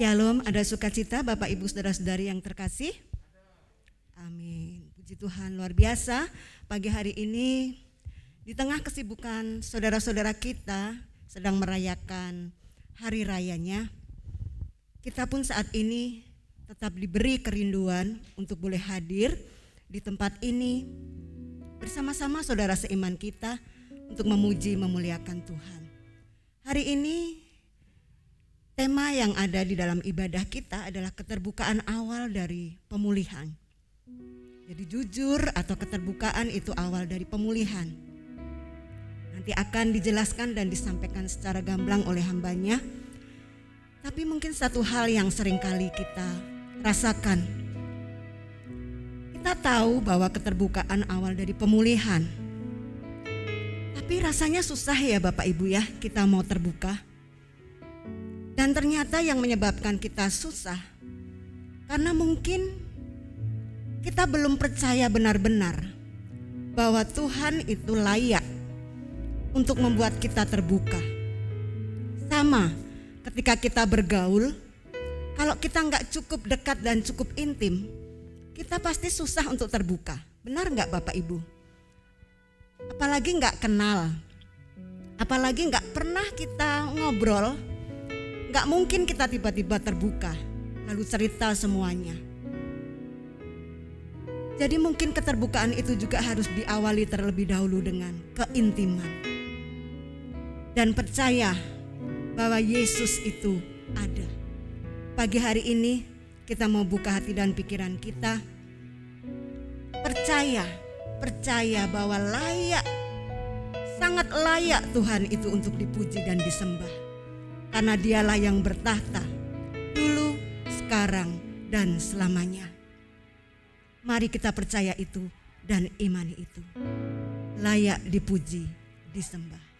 Shalom, ada sukacita Bapak Ibu Saudara-saudari yang terkasih. Amin. Puji Tuhan, luar biasa. Pagi hari ini di tengah kesibukan saudara-saudara kita sedang merayakan hari rayanya, kita pun saat ini tetap diberi kerinduan untuk boleh hadir di tempat ini bersama-sama saudara seiman kita untuk memuji memuliakan Tuhan. Hari ini tema yang ada di dalam ibadah kita adalah keterbukaan awal dari pemulihan. Jadi jujur atau keterbukaan itu awal dari pemulihan. Nanti akan dijelaskan dan disampaikan secara gamblang oleh hambanya. Tapi mungkin satu hal yang seringkali kita rasakan. Kita tahu bahwa keterbukaan awal dari pemulihan. Tapi rasanya susah ya Bapak Ibu ya, kita mau terbuka. Dan ternyata yang menyebabkan kita susah karena mungkin kita belum percaya benar-benar bahwa Tuhan itu layak untuk membuat kita terbuka. Sama ketika kita bergaul, kalau kita nggak cukup dekat dan cukup intim, kita pasti susah untuk terbuka. Benar nggak Bapak Ibu? Apalagi nggak kenal, apalagi nggak pernah kita ngobrol. Gak mungkin kita tiba-tiba terbuka lalu cerita semuanya. Jadi mungkin keterbukaan itu juga harus diawali terlebih dahulu dengan keintiman. Dan percaya bahwa Yesus itu ada. Pagi hari ini kita mau buka hati dan pikiran kita. Percaya bahwa layak, sangat layak Tuhan itu untuk dipuji dan disembah. Karena dialah yang bertahta dulu, sekarang, dan selamanya. Mari kita percaya itu dan imani itu. Layak dipuji, disembah.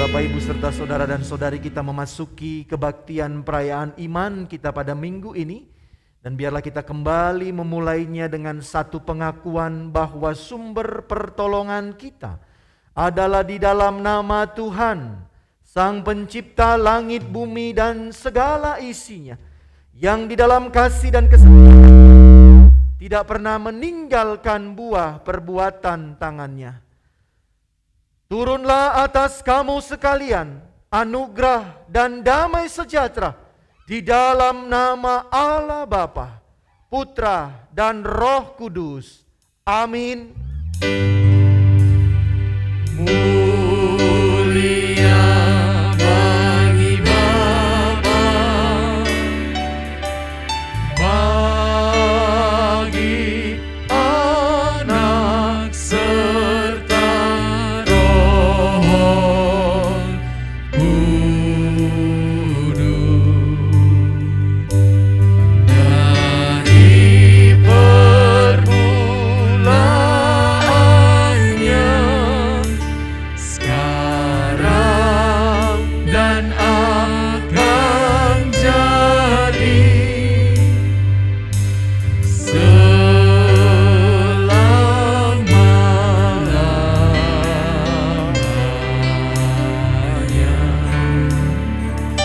Bapak Ibu serta saudara dan saudari kita memasuki kebaktian perayaan iman kita pada minggu ini. Dan biarlah kita kembali memulainya dengan satu pengakuan bahwa sumber pertolongan kita adalah di dalam nama Tuhan, Sang Pencipta langit, bumi, dan segala isinya, yang di dalam kasih dan kesetiaan tidak pernah meninggalkan buah perbuatan tangannya. Turunlah atas kamu sekalian anugerah dan damai sejahtera di dalam nama Allah Bapa, Putra, dan Roh Kudus. Amin. Mulia bagi Bapa, bagi Anak serta Roh Kudus, dari permulaannya, sekarang dan akan jadi, selama-lamanya.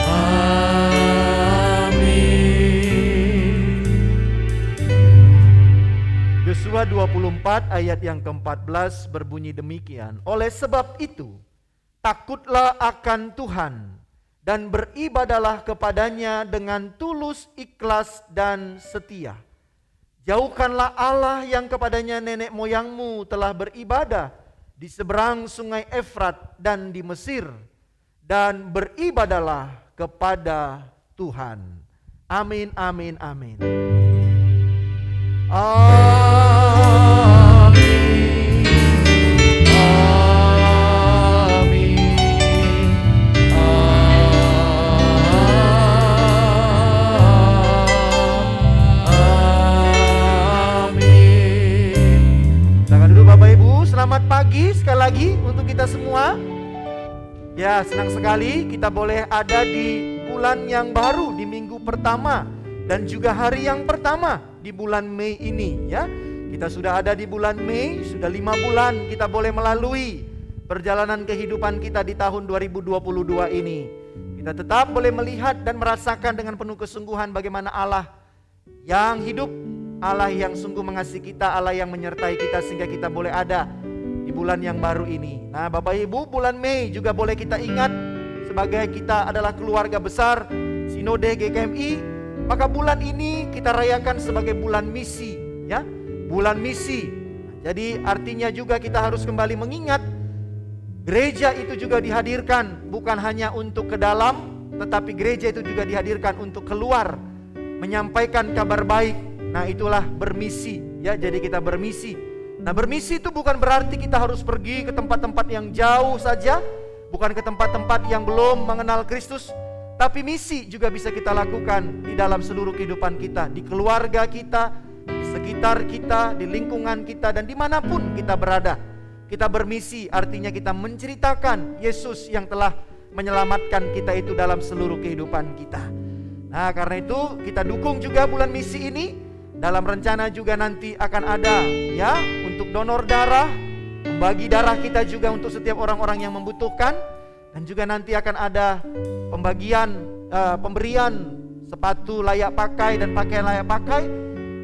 Amin. Yosua 24 ayat yang ke-14 berbunyi demikian. Oleh sebab itu, takutlah akan Tuhan dan beribadalah kepadanya dengan tulus, ikhlas, dan setia. Jauhkanlah Allah yang kepadanya nenek moyangmu telah beribadah di seberang sungai Efrat dan di Mesir, dan beribadalah kepada Tuhan. Amin, amin, amin. Amin. Amin. Amin. Silakan duduk Bapak Ibu. Selamat pagi sekali lagi untuk kita semua. Ya, senang sekali kita boleh ada di bulan yang baru, di minggu pertama dan juga hari yang pertama di bulan Mei ini ya. Kita sudah ada di bulan Mei, sudah 5 bulan kita boleh melalui perjalanan kehidupan kita di tahun 2022 ini. Kita tetap boleh melihat dan merasakan dengan penuh kesungguhan bagaimana Allah yang hidup, Allah yang sungguh mengasihi kita, Allah yang menyertai kita sehingga kita boleh ada di bulan yang baru ini. Nah Bapak Ibu, bulan Mei juga boleh kita ingat sebagai kita adalah keluarga besar Sinode GKMI, maka bulan ini kita rayakan sebagai bulan misi ya, bulan misi. Jadi artinya juga kita harus kembali mengingat gereja itu juga dihadirkan bukan hanya untuk ke dalam, tetapi gereja itu juga dihadirkan untuk keluar menyampaikan kabar baik. Nah itulah bermisi ya, jadi kita bermisi. Nah bermisi itu bukan berarti kita harus pergi ke tempat-tempat yang jauh saja, bukan ke tempat-tempat yang belum mengenal Kristus, tapi misi juga bisa kita lakukan di dalam seluruh kehidupan kita, di keluarga kita, di sekitar kita, di lingkungan kita, dan dimanapun kita berada. Kita bermisi artinya kita menceritakan Yesus yang telah menyelamatkan kita itu dalam seluruh kehidupan kita. Nah karena itu kita dukung juga bulan misi ini. Dalam rencana juga nanti akan ada ya untuk donor darah, membagi darah kita juga untuk setiap orang-orang yang membutuhkan. Dan juga nanti akan ada pemberian sepatu layak pakai dan pakaian layak pakai.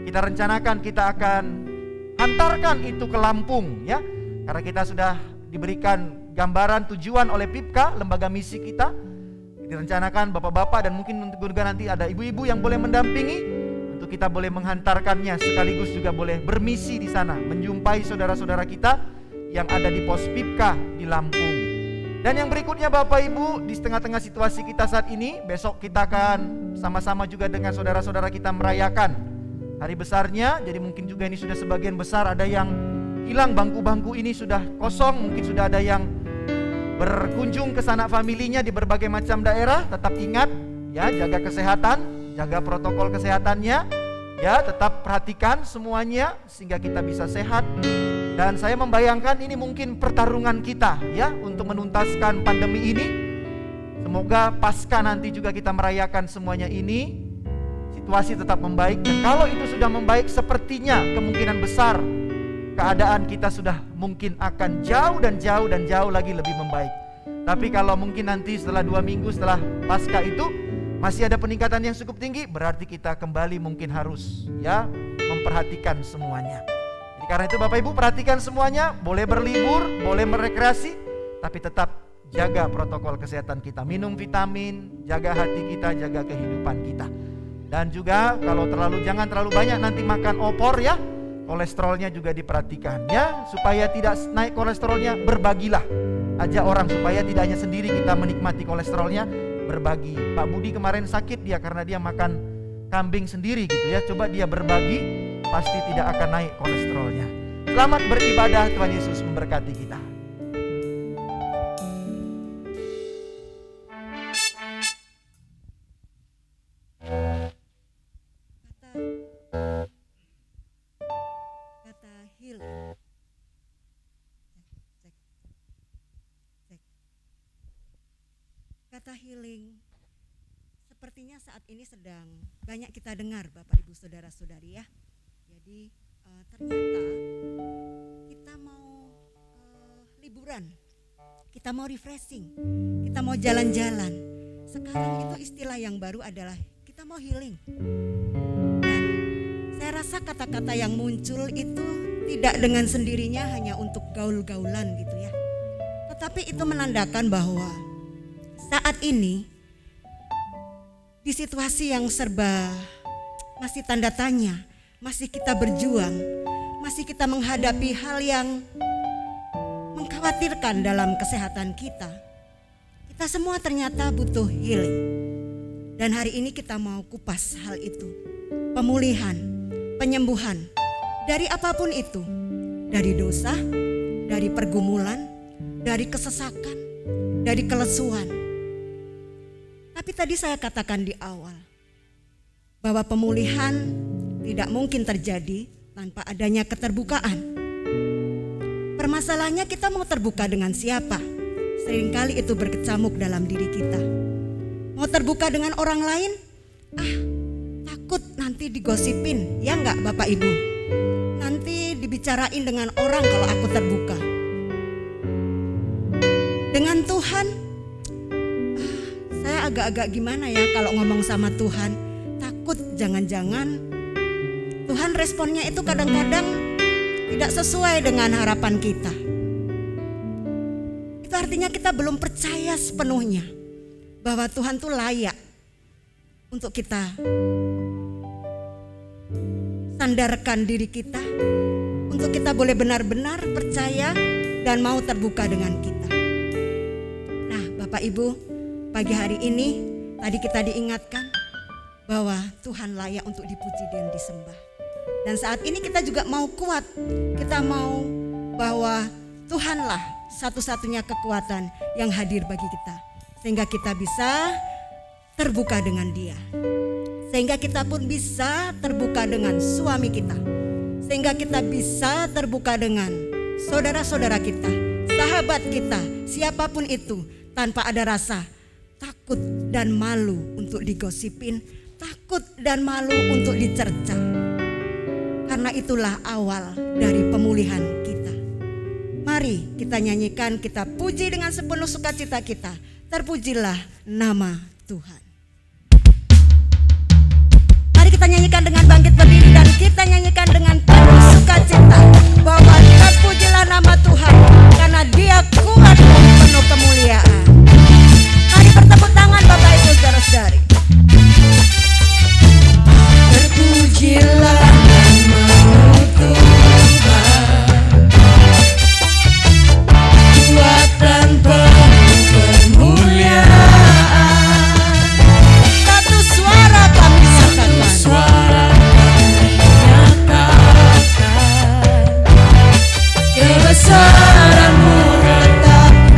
Kita rencanakan kita akan hantarkan itu ke Lampung ya. Karena kita sudah diberikan gambaran tujuan oleh PIPKA, lembaga misi kita. Direncanakan bapak-bapak dan mungkin juga nanti ada ibu-ibu yang boleh mendampingi untuk kita boleh menghantarkannya, sekaligus juga boleh bermisi di sana, menjumpai saudara-saudara kita yang ada di pos PIPKA di Lampung. Dan yang berikutnya Bapak Ibu, di tengah-tengah situasi kita saat ini, besok kita akan sama-sama juga dengan saudara-saudara kita merayakan hari besarnya. Jadi mungkin juga ini sudah sebagian besar ada yang hilang, bangku-bangku ini sudah kosong, mungkin sudah ada yang berkunjung ke sanak familinya di berbagai macam daerah. Tetap ingat ya, jaga kesehatan, jaga protokol kesehatannya ya, tetap perhatikan semuanya sehingga kita bisa sehat Dan saya membayangkan ini mungkin pertarungan kita ya untuk menuntaskan pandemi ini. Semoga pasca nanti juga kita merayakan semuanya ini, situasi tetap membaik. Dan kalau itu sudah membaik, sepertinya kemungkinan besar keadaan kita sudah mungkin akan jauh dan jauh lagi lebih membaik. Tapi kalau mungkin nanti setelah 2 minggu setelah pasca itu masih ada peningkatan yang cukup tinggi, berarti kita kembali mungkin harus ya memperhatikan semuanya. Jadi karena itu Bapak Ibu perhatikan semuanya, boleh berlibur, boleh merekreasi, tapi tetap jaga protokol kesehatan kita. Minum vitamin, jaga hati kita, jaga kehidupan kita. Dan juga kalau jangan terlalu banyak nanti makan opor ya. Kolesterolnya juga diperhatikan ya, supaya tidak naik kolesterolnya, berbagilah. Ajak orang supaya tidak hanya sendiri kita menikmati kolesterolnya, berbagi. Pak Budi kemarin sakit dia karena dia makan kambing sendiri gitu ya. Coba dia berbagi, pasti tidak akan naik kolesterolnya. Selamat beribadah, Tuhan Yesus memberkati kita. Kata healing. Kata healing sepertinya saat ini sedang banyak kita dengar Bapak Ibu Saudara-saudari ya. Jadi ternyata kita mau liburan, kita mau refreshing, kita mau jalan-jalan. Sekarang itu istilah yang baru adalah kita mau healing. Dan saya rasa kata-kata yang muncul itu tidak dengan sendirinya hanya untuk gaul-gaulan gitu ya. Tetapi itu menandakan bahwa saat ini di situasi yang serba masih tanda tanya, masih kita berjuang, masih kita menghadapi hal yang mengkhawatirkan dalam kesehatan kita. Kita semua ternyata butuh healing. Dan hari ini kita mau kupas hal itu. Pemulihan, penyembuhan dari apapun itu. Dari dosa, dari pergumulan, dari kesesakan, dari kelesuan. Tapi tadi saya katakan di awal bahwa pemulihan tidak mungkin terjadi tanpa adanya keterbukaan. Permasalahannya kita mau terbuka dengan siapa? Seringkali itu berkecamuk dalam diri kita. Mau terbuka dengan orang lain? Takut nanti digosipin, ya enggak Bapak Ibu? Nanti dibicarain dengan orang kalau aku terbuka. Dengan Tuhan, saya agak-agak gimana ya kalau ngomong sama Tuhan. Takut jangan-jangan Tuhan responnya itu kadang-kadang tidak sesuai dengan harapan kita. Itu artinya kita belum percaya sepenuhnya bahwa Tuhan tuh layak untuk kita sandarkan diri kita, untuk kita boleh benar-benar percaya dan mau terbuka dengan kita. Nah Bapak Ibu, pagi hari ini tadi kita diingatkan bahwa Tuhan layak untuk dipuji dan disembah. Dan saat ini kita juga mau kuat, kita mau bahwa Tuhanlah satu-satunya kekuatan yang hadir bagi kita. Sehingga kita bisa terbuka dengan Dia. Sehingga kita pun bisa terbuka dengan suami kita. Sehingga kita bisa terbuka dengan saudara-saudara kita, sahabat kita, siapapun itu, tanpa ada rasa takut dan malu untuk digosipin, takut dan malu untuk dicerca. Karena itulah awal dari pemulihan kita. Mari kita nyanyikan, kita puji dengan sepenuh sukacita kita. Terpujilah nama Tuhan. Mari kita nyanyikan dengan bangkit berdiri dan kita nyanyikan dengan penuh sukacita bahwa terpujilah nama Tuhan karena Dia kuat dan penuh kemuliaan. Mari bertepuk tangan Bapak Ibu Saudara-saudari. Terpujilah nama Tuhan, kuat dan penuh kemuliaan. Satu suara kami nyatakan, Suara kami nyatakan, kebesaran-Mu tetap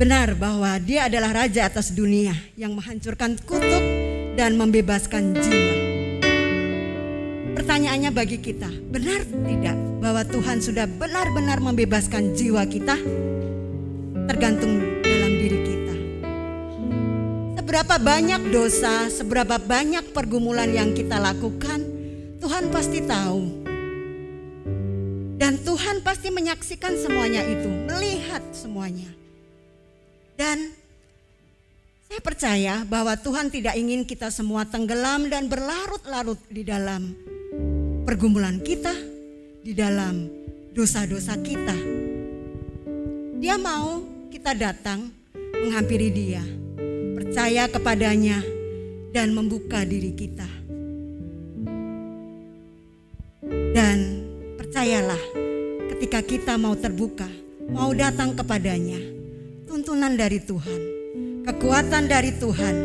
benar bahwa Dia adalah Raja atas dunia yang menghancurkan kutuk dan membebaskan jiwa. Pertanyaannya bagi kita, benar tidak bahwa Tuhan sudah benar-benar membebaskan jiwa kita? Tergantung dalam diri kita. Seberapa banyak dosa, seberapa banyak pergumulan yang kita lakukan, Tuhan pasti tahu. Dan Tuhan pasti menyaksikan semuanya itu, melihat semuanya. Dan saya percaya bahwa Tuhan tidak ingin kita semua tenggelam dan berlarut-larut di dalam pergumulan kita, di dalam dosa-dosa kita. Dia mau kita datang menghampiri Dia, percaya kepadanya dan membuka diri kita. Dan percayalah, ketika kita mau terbuka, mau datang kepadanya, tuntunan dari Tuhan, kekuatan dari Tuhan,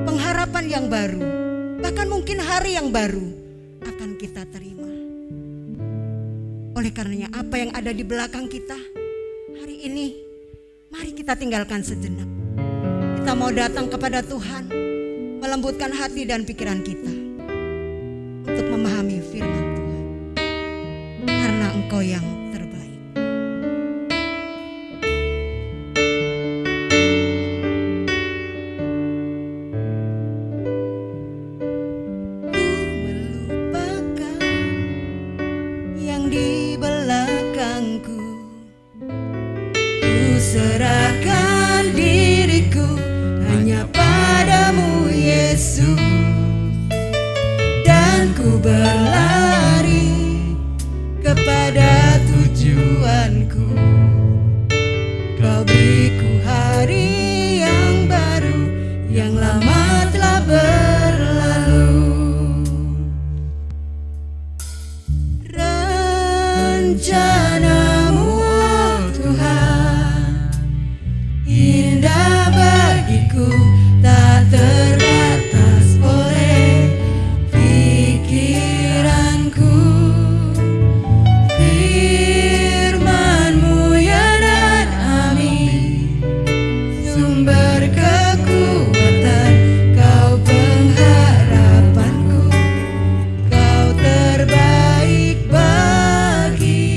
pengharapan yang baru, bahkan mungkin hari yang baru akan kita terima. Oleh karenanya apa yang ada di belakang kita hari ini, mari kita tinggalkan sejenak. Kita mau datang kepada Tuhan, melembutkan hati dan pikiran kita untuk memahami firman Tuhan, karena Engkau yang terbaik. Di belakangku, ku serahkan diriku hanya padamu Yesus, dan ku berlari kepada tujuanku. Kau beriku hari yang baru, yang lama telah berlalu. Rencanamu, oh Tuhan, indah bagiku, tak terbatas oleh pikiranku. Firman-Mu ya dan amin, sumber kekuatan, Kau pengharapanku, Kau terbaik bagi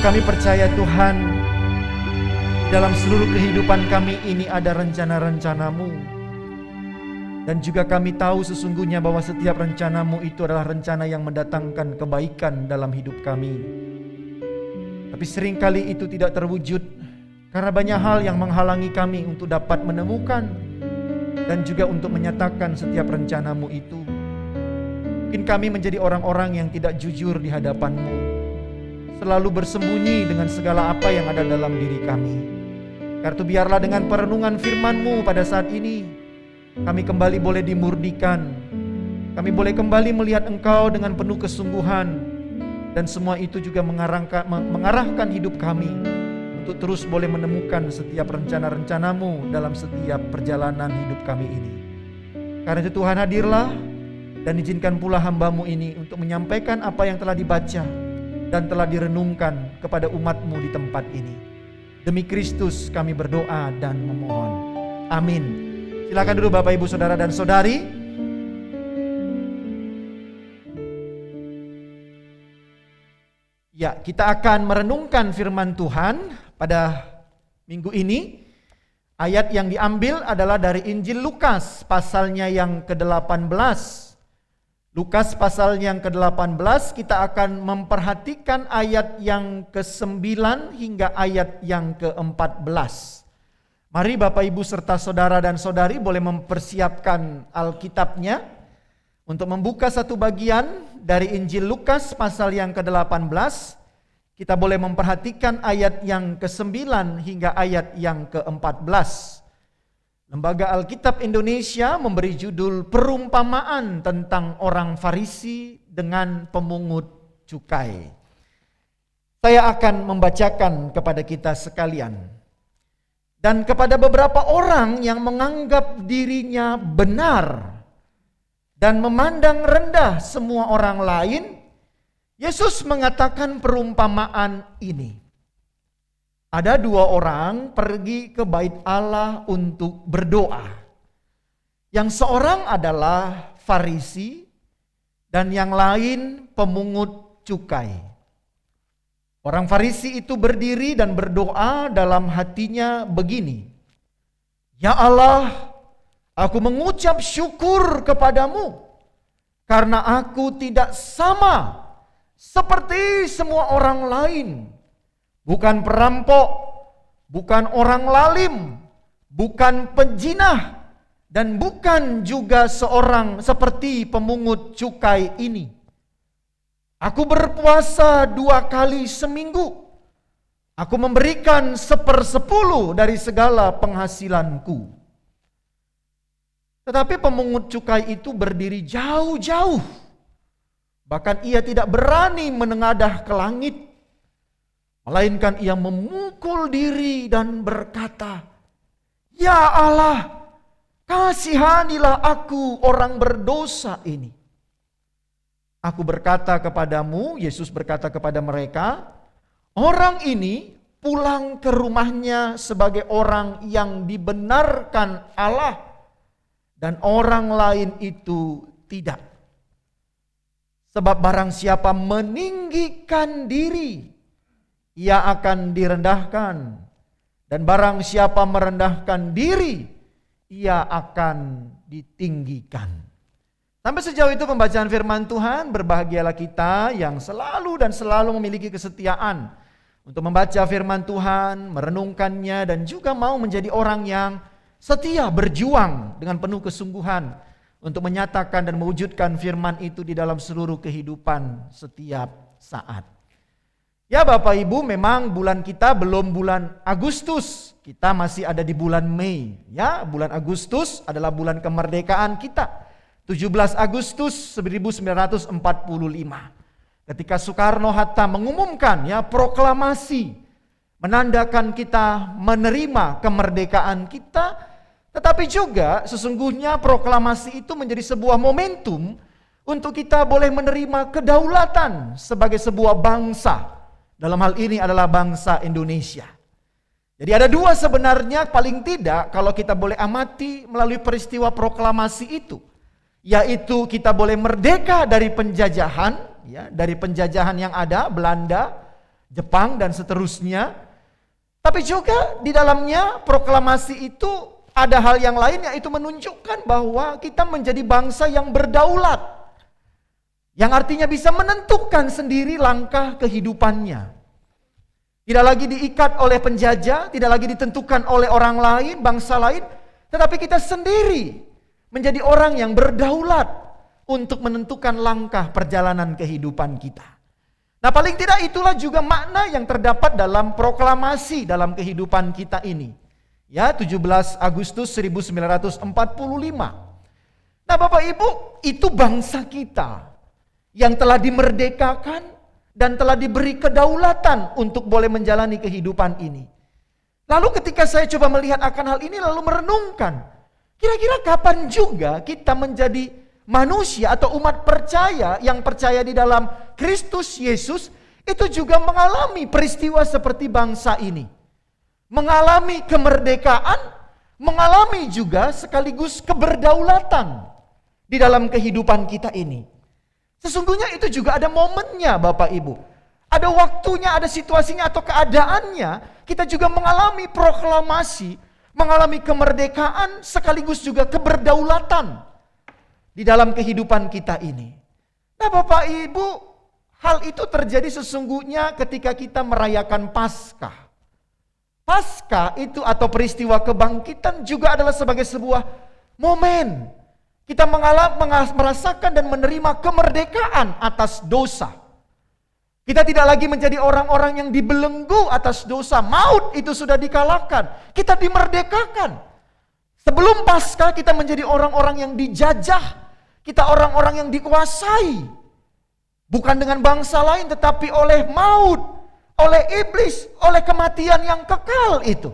kami percaya Tuhan, dalam seluruh kehidupan kami ini ada rencana-rencana-Mu. Dan juga kami tahu sesungguhnya bahwa setiap rencana-Mu itu adalah rencana yang mendatangkan kebaikan dalam hidup kami. Tapi seringkali itu tidak terwujud karena banyak hal yang menghalangi kami untuk dapat menemukan dan juga untuk menyatakan setiap rencana-Mu itu. Mungkin kami menjadi orang-orang yang tidak jujur di hadapan-Mu, selalu bersembunyi dengan segala apa yang ada dalam diri kami. Karena itu biarlah dengan perenungan firman-Mu pada saat ini, kami kembali boleh dimurnikan. Kami boleh kembali melihat Engkau dengan penuh kesungguhan. Dan semua itu juga mengarahkan hidup kami untuk terus boleh menemukan setiap rencana-rencana-Mu dalam setiap perjalanan hidup kami ini. Karena itu Tuhan, hadirlah dan izinkan pula hamba-Mu ini untuk menyampaikan apa yang telah dibaca dan telah direnungkan kepada umat-Mu di tempat ini. Demi Kristus kami berdoa dan memohon. Amin. Silakan dulu Bapak, Ibu, Saudara dan Saudari. Ya, kita akan merenungkan firman Tuhan pada minggu ini. Ayat yang diambil adalah dari Injil Lukas pasalnya yang ke-18. Lukas pasal yang ke-18, kita akan memperhatikan ayat yang ke-9 hingga ayat yang ke-14. Mari Bapak, Ibu, serta saudara dan saudari boleh mempersiapkan Alkitabnya untuk membuka satu bagian dari Injil Lukas pasal yang ke-18. Kita boleh memperhatikan ayat yang ke-9 hingga ayat yang ke-14. Lembaga Alkitab Indonesia memberi judul perumpamaan tentang orang Farisi dengan pemungut cukai. Saya akan membacakan kepada kita sekalian. Dan kepada beberapa orang yang menganggap dirinya benar dan memandang rendah semua orang lain, Yesus mengatakan perumpamaan ini. Ada dua orang pergi ke bait Allah untuk berdoa. Yang seorang adalah Farisi dan yang lain pemungut cukai. Orang Farisi itu berdiri dan berdoa dalam hatinya begini. Ya Allah, aku mengucap syukur kepadamu karena aku tidak sama seperti semua orang lain. Bukan perampok, bukan orang lalim, bukan penjinah, dan bukan juga seorang seperti pemungut cukai ini. Aku berpuasa 2 kali seminggu. Aku memberikan 1/10 dari segala penghasilanku. Tetapi pemungut cukai itu berdiri jauh-jauh. Bahkan ia tidak berani menengadah ke langit. Melainkan ia memukul diri dan berkata, Ya Allah, kasihanilah aku orang berdosa ini. Aku berkata kepadamu, Yesus berkata kepada mereka, orang ini pulang ke rumahnya sebagai orang yang dibenarkan Allah, dan orang lain itu tidak. Sebab barang siapa meninggikan diri, ia akan direndahkan. Dan barang siapa merendahkan diri, ia akan ditinggikan. Sampai sejauh itu pembacaan firman Tuhan. Berbahagialah kita yang selalu dan selalu memiliki kesetiaan untuk membaca firman Tuhan, merenungkannya, dan juga mau menjadi orang yang setia berjuang dengan penuh kesungguhan untuk menyatakan dan mewujudkan firman itu di dalam seluruh kehidupan setiap saat. Ya Bapak Ibu, memang bulan kita belum bulan Agustus. Kita masih ada di bulan Mei. Ya, bulan Agustus adalah bulan kemerdekaan kita. 17 Agustus 1945. Ketika Soekarno-Hatta mengumumkan ya proklamasi menandakan kita menerima kemerdekaan kita, tetapi juga sesungguhnya proklamasi itu menjadi sebuah momentum untuk kita boleh menerima kedaulatan sebagai sebuah bangsa. Dalam hal ini adalah bangsa Indonesia. Jadi ada dua sebenarnya paling tidak kalau kita boleh amati melalui peristiwa proklamasi itu. Yaitu kita boleh merdeka dari penjajahan, ya, dari penjajahan yang ada Belanda, Jepang dan seterusnya. Tapi juga di dalamnya proklamasi itu ada hal yang lain, yaitu menunjukkan bahwa kita menjadi bangsa yang berdaulat. Yang artinya bisa menentukan sendiri langkah kehidupannya. Tidak lagi diikat oleh penjajah, tidak lagi ditentukan oleh orang lain, bangsa lain, tetapi kita sendiri menjadi orang yang berdaulat untuk menentukan langkah perjalanan kehidupan kita. Nah, paling tidak itulah juga makna yang terdapat dalam proklamasi dalam kehidupan kita ini. Ya, 17 Agustus 1945. Nah, Bapak Ibu, itu bangsa kita yang telah dimerdekakan dan telah diberi kedaulatan untuk boleh menjalani kehidupan ini. Lalu ketika saya coba melihat akan hal ini lalu merenungkan, kira-kira kapan juga kita menjadi manusia atau umat percaya yang percaya di dalam Kristus Yesus itu juga mengalami peristiwa seperti bangsa ini. Mengalami kemerdekaan, mengalami juga sekaligus keberdaulatan di dalam kehidupan kita ini. Sesungguhnya itu juga ada momennya Bapak Ibu. Ada waktunya, ada situasinya atau keadaannya. Kita juga mengalami proklamasi, mengalami kemerdekaan sekaligus juga keberdaulatan di dalam kehidupan kita ini. Nah Bapak Ibu, hal itu terjadi sesungguhnya ketika kita merayakan Paskah. Paskah itu atau peristiwa kebangkitan juga adalah sebagai sebuah momen. Kita merasakan dan menerima kemerdekaan atas dosa. Kita tidak lagi menjadi orang-orang yang dibelenggu atas dosa. Maut itu sudah dikalahkan. Kita dimerdekakan. Sebelum Paskah kita menjadi orang-orang yang dijajah. Kita orang-orang yang dikuasai. Bukan dengan bangsa lain tetapi oleh maut, oleh iblis, oleh kematian yang kekal itu.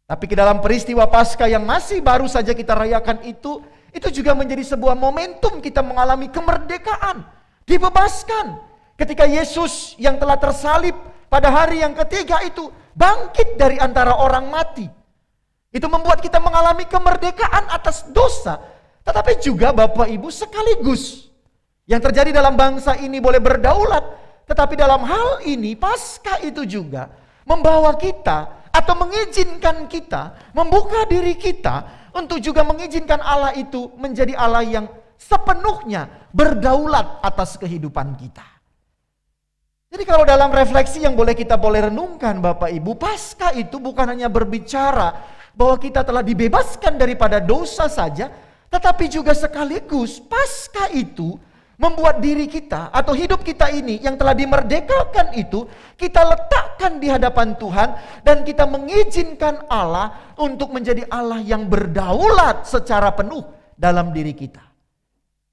Tapi ke dalam peristiwa Paskah yang masih baru saja kita rayakan itu juga menjadi sebuah momentum kita mengalami kemerdekaan, dibebaskan. Ketika Yesus yang telah tersalib pada hari yang ketiga itu bangkit dari antara orang mati. Itu membuat kita mengalami kemerdekaan atas dosa. Tetapi juga Bapak Ibu sekaligus yang terjadi dalam bangsa ini boleh berdaulat. Tetapi dalam hal ini Paskah itu juga membawa kita atau mengizinkan kita, membuka diri kita untuk juga mengizinkan Allah itu menjadi Allah yang sepenuhnya berdaulat atas kehidupan kita. Jadi kalau dalam refleksi yang kita boleh renungkan Bapak Ibu, Paskah itu bukan hanya berbicara bahwa kita telah dibebaskan daripada dosa saja, tetapi juga sekaligus Paskah itu membuat diri kita atau hidup kita ini yang telah dimerdekakan itu kita letakkan di hadapan Tuhan dan kita mengizinkan Allah untuk menjadi Allah yang berdaulat secara penuh dalam diri kita.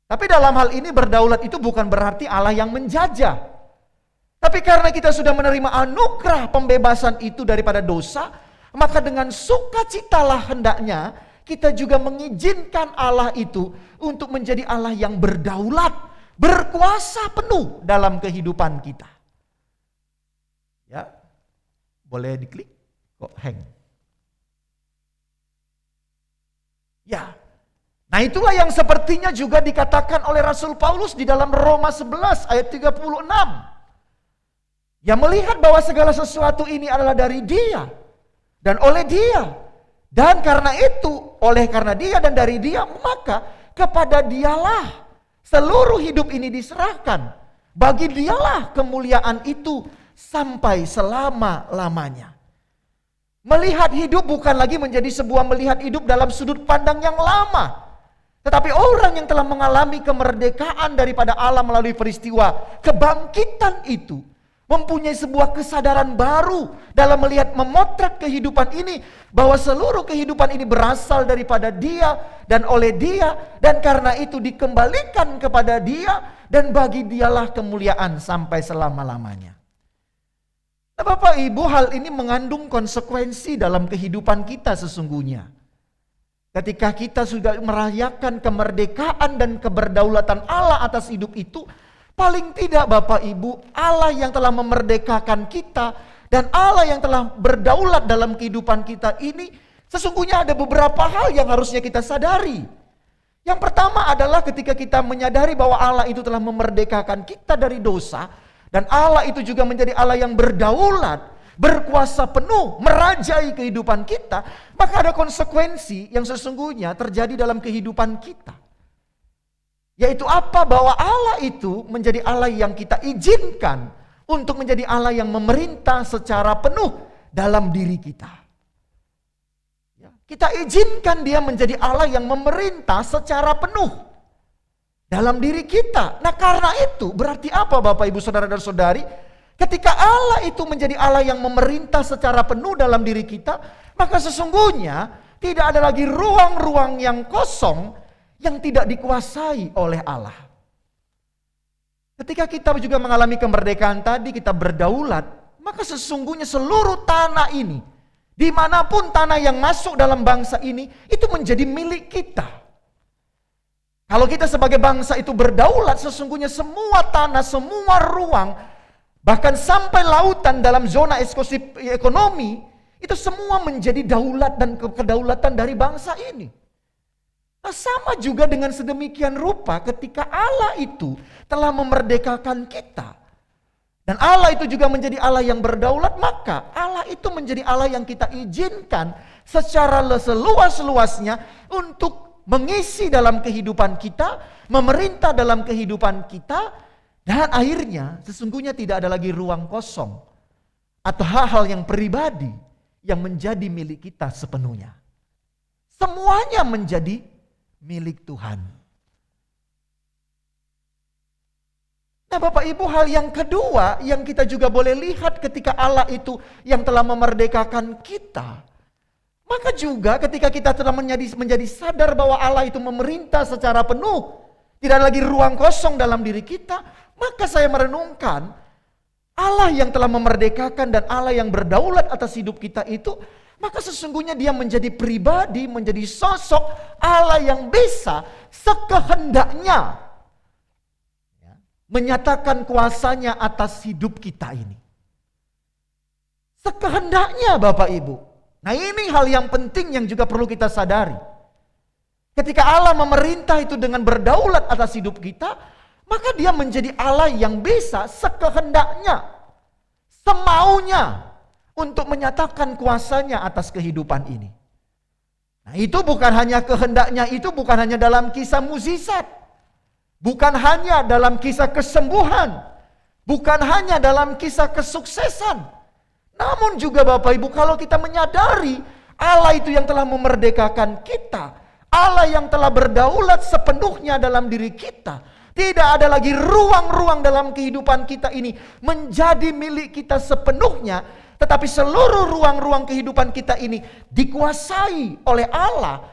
Tapi dalam hal ini berdaulat itu bukan berarti Allah yang menjajah. Tapi karena kita sudah menerima anugerah pembebasan itu daripada dosa, maka dengan sukacitalah hendaknya kita juga mengizinkan Allah itu untuk menjadi Allah yang berdaulat, berkuasa penuh dalam kehidupan kita. Ya, boleh diklik, kok hang. Ya, nah itulah yang sepertinya juga dikatakan oleh Rasul Paulus di dalam Roma 11 ayat 36. Yang melihat bahwa segala sesuatu ini adalah dari Dia dan oleh Dia. Dan karena itu, oleh karena Dia dan dari Dia, maka kepada Dialah seluruh hidup ini diserahkan. Bagi Dialah kemuliaan itu sampai selama-lamanya. Melihat hidup bukan lagi menjadi sebuah melihat hidup dalam sudut pandang yang lama. Tetapi orang yang telah mengalami kemerdekaan daripada Allah melalui peristiwa kebangkitan itu mempunyai sebuah kesadaran baru dalam melihat memotret kehidupan ini, bahwa seluruh kehidupan ini berasal daripada Dia dan oleh Dia, dan karena itu dikembalikan kepada Dia, dan bagi Dialah kemuliaan sampai selama-lamanya. Nah, Bapak Ibu, hal ini mengandung konsekuensi dalam kehidupan kita sesungguhnya. Ketika kita sudah merayakan kemerdekaan dan keberdaulatan Allah atas hidup itu, paling tidak Bapak Ibu, Allah yang telah memerdekakan kita dan Allah yang telah berdaulat dalam kehidupan kita ini, sesungguhnya ada beberapa hal yang harusnya kita sadari. Yang pertama adalah ketika kita menyadari bahwa Allah itu telah memerdekakan kita dari dosa, dan Allah itu juga menjadi Allah yang berdaulat, berkuasa penuh, merajai kehidupan kita, maka ada konsekuensi yang sesungguhnya terjadi dalam kehidupan kita. Yaitu apa? Bahwa Allah itu menjadi Allah yang kita izinkan untuk menjadi Allah yang memerintah secara penuh dalam diri kita. Kita izinkan dia menjadi Allah yang memerintah secara penuh dalam diri kita. Nah, karena itu berarti apa Bapak Ibu Saudara dan Saudari? Ketika Allah itu menjadi Allah yang memerintah secara penuh dalam diri kita, maka sesungguhnya tidak ada lagi ruang-ruang yang kosong yang tidak dikuasai oleh Allah. Ketika kita juga mengalami kemerdekaan tadi, kita berdaulat, maka sesungguhnya seluruh tanah ini, dimanapun tanah yang masuk dalam bangsa ini, itu menjadi milik kita. Kalau kita sebagai bangsa itu berdaulat, sesungguhnya semua tanah, semua ruang, bahkan sampai lautan dalam zona eksklusif ekonomi, itu semua menjadi daulat dan kedaulatan dari bangsa ini. Nah, sama juga dengan sedemikian rupa ketika Allah itu telah memerdekakan kita. Dan Allah itu juga menjadi Allah yang berdaulat, maka Allah itu menjadi Allah yang kita izinkan secara seluas-luasnya untuk mengisi dalam kehidupan kita, memerintah dalam kehidupan kita, dan akhirnya sesungguhnya tidak ada lagi ruang kosong atau hal-hal yang pribadi yang menjadi milik kita sepenuhnya. Semuanya menjadi milik Tuhan. Nah Bapak Ibu, hal yang kedua yang kita juga boleh lihat ketika Allah itu yang telah memerdekakan kita, maka juga ketika kita telah menjadi sadar bahwa Allah itu memerintah secara penuh, tidak ada lagi ruang kosong dalam diri kita, maka saya merenungkan Allah yang telah memerdekakan dan Allah yang berdaulat atas hidup kita itu, maka sesungguhnya dia menjadi pribadi, menjadi sosok Allah yang bisa sekehendaknya menyatakan kuasanya atas hidup kita ini. Sekehendaknya Bapak Ibu. Nah ini hal yang penting yang juga perlu kita sadari. Ketika Allah memerintah itu dengan berdaulat atas hidup kita, maka dia menjadi Allah yang bisa sekehendaknya, semaunya untuk menyatakan kuasanya atas kehidupan ini. Nah itu bukan hanya kehendaknya, itu bukan hanya dalam kisah mukjizat. Bukan hanya dalam kisah kesembuhan, bukan hanya dalam kisah kesuksesan. Namun juga Bapak Ibu, kalau kita menyadari Allah itu yang telah memerdekakan kita, Allah yang telah berdaulat sepenuhnya dalam diri kita, tidak ada lagi ruang-ruang dalam kehidupan kita ini menjadi milik kita sepenuhnya, tetapi seluruh ruang-ruang kehidupan kita ini dikuasai oleh Allah,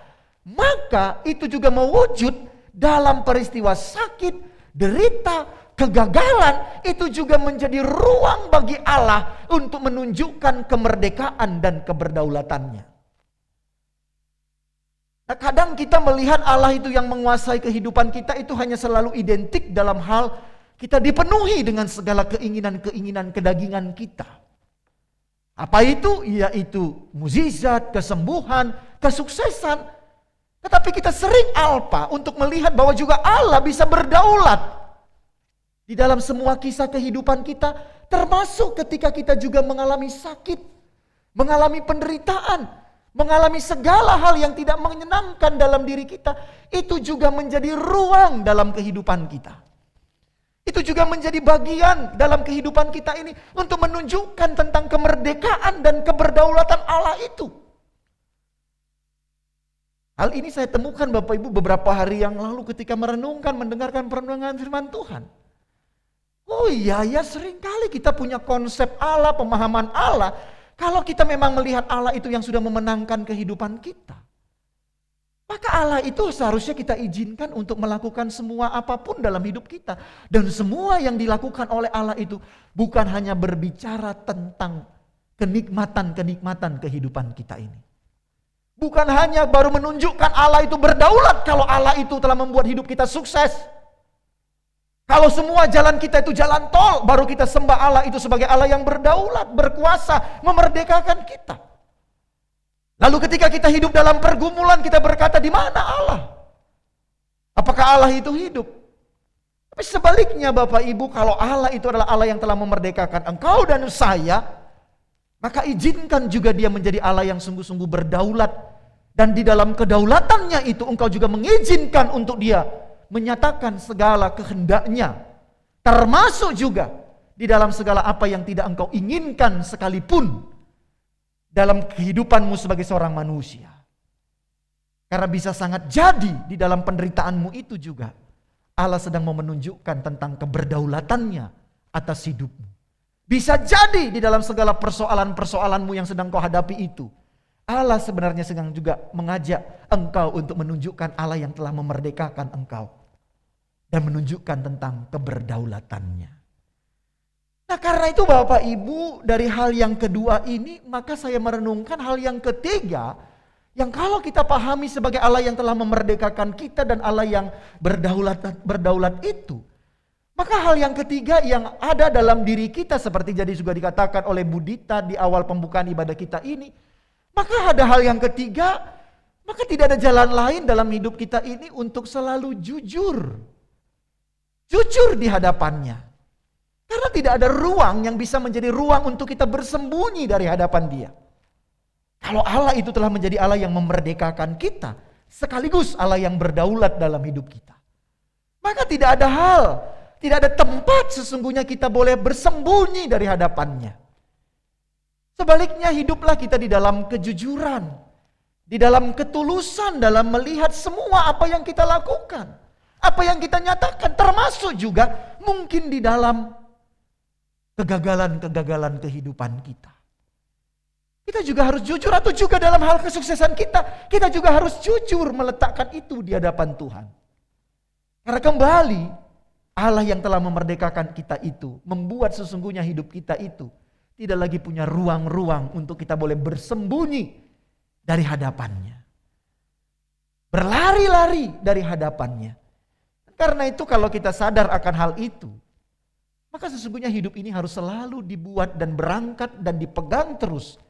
maka itu juga mewujud dalam peristiwa sakit, derita, kegagalan, itu juga menjadi ruang bagi Allah untuk menunjukkan kemerdekaan dan keberdaulatannya. Nah, kadang kita melihat Allah itu yang menguasai kehidupan kita itu hanya selalu identik dalam hal kita dipenuhi dengan segala keinginan-keinginan kedagingan kita. Apa itu? Yaitu mukjizat, kesembuhan, kesuksesan. Tetapi kita sering alpa untuk melihat bahwa juga Allah bisa berdaulat di dalam semua kisah kehidupan kita, termasuk ketika kita juga mengalami sakit, mengalami penderitaan, mengalami segala hal yang tidak menyenangkan dalam diri kita, itu juga menjadi ruang dalam kehidupan kita. Itu juga menjadi bagian dalam kehidupan kita ini untuk menunjukkan tentang kemerdekaan dan keberdaulatan Allah itu. Hal ini saya temukan Bapak Ibu beberapa hari yang lalu ketika merenungkan, mendengarkan perenungan firman Tuhan. Oh iya ya, seringkali kita punya konsep Allah, pemahaman Allah. Kalau kita memang melihat Allah itu yang sudah memenangkan kehidupan kita, maka Allah itu seharusnya kita izinkan untuk melakukan semua apapun dalam hidup kita. Dan semua yang dilakukan oleh Allah itu bukan hanya berbicara tentang kenikmatan-kenikmatan kehidupan kita ini. Bukan hanya baru menunjukkan Allah itu berdaulat kalau Allah itu telah membuat hidup kita sukses. Kalau semua jalan kita itu jalan tol, baru kita sembah Allah itu sebagai Allah yang berdaulat, berkuasa, memerdekakan kita. Lalu ketika kita hidup dalam pergumulan, kita berkata, di mana Allah? Apakah Allah itu hidup? Tapi sebaliknya Bapak Ibu, kalau Allah itu adalah Allah yang telah memerdekakan engkau dan saya, maka izinkan juga dia menjadi Allah yang sungguh-sungguh berdaulat. Dan di dalam kedaulatannya itu engkau juga mengizinkan untuk dia menyatakan segala kehendaknya. Termasuk juga di dalam segala apa yang tidak engkau inginkan sekalipun dalam kehidupanmu sebagai seorang manusia. Karena bisa sangat jadi di dalam penderitaanmu itu juga Allah sedang mau menunjukkan tentang keberdaulatannya atas hidupmu. Bisa jadi di dalam segala persoalan-persoalanmu yang sedang kau hadapi itu, Allah sebenarnya sedang juga mengajak engkau untuk menunjukkan Allah yang telah memerdekakan engkau. Dan menunjukkan tentang keberdaulatannya. Nah karena itu Bapak Ibu, dari hal yang kedua ini, maka saya merenungkan hal yang ketiga, yang kalau kita pahami sebagai Allah yang telah memerdekakan kita dan Allah yang berdaulat itu, maka hal yang ketiga yang ada dalam diri kita seperti jadi juga dikatakan oleh Budita di awal pembukaan ibadah kita ini, maka ada hal yang ketiga, maka tidak ada jalan lain dalam hidup kita ini untuk selalu jujur. Jujur di hadapannya. Karena tidak ada ruang yang bisa menjadi ruang untuk kita bersembunyi dari hadapan dia. Kalau Allah itu telah menjadi Allah yang memerdekakan kita, sekaligus Allah yang berdaulat dalam hidup kita, maka tidak ada hal, tidak ada tempat sesungguhnya kita boleh bersembunyi dari hadapannya. Sebaliknya hiduplah kita di dalam kejujuran, di dalam ketulusan dalam melihat semua apa yang kita lakukan, apa yang kita nyatakan, termasuk juga mungkin di dalam kegagalan-kegagalan kehidupan kita. Kita juga harus jujur, atau juga dalam hal kesuksesan kita juga harus jujur meletakkan itu di hadapan Tuhan. Karena kembali Allah yang telah memerdekakan kita itu membuat sesungguhnya hidup kita itu tidak lagi punya ruang-ruang untuk kita boleh bersembunyi dari hadapannya. Berlari-lari dari hadapannya. Karena itu kalau kita sadar akan hal itu, maka sesungguhnya hidup ini harus selalu dibuat dan berangkat dan dipegang terus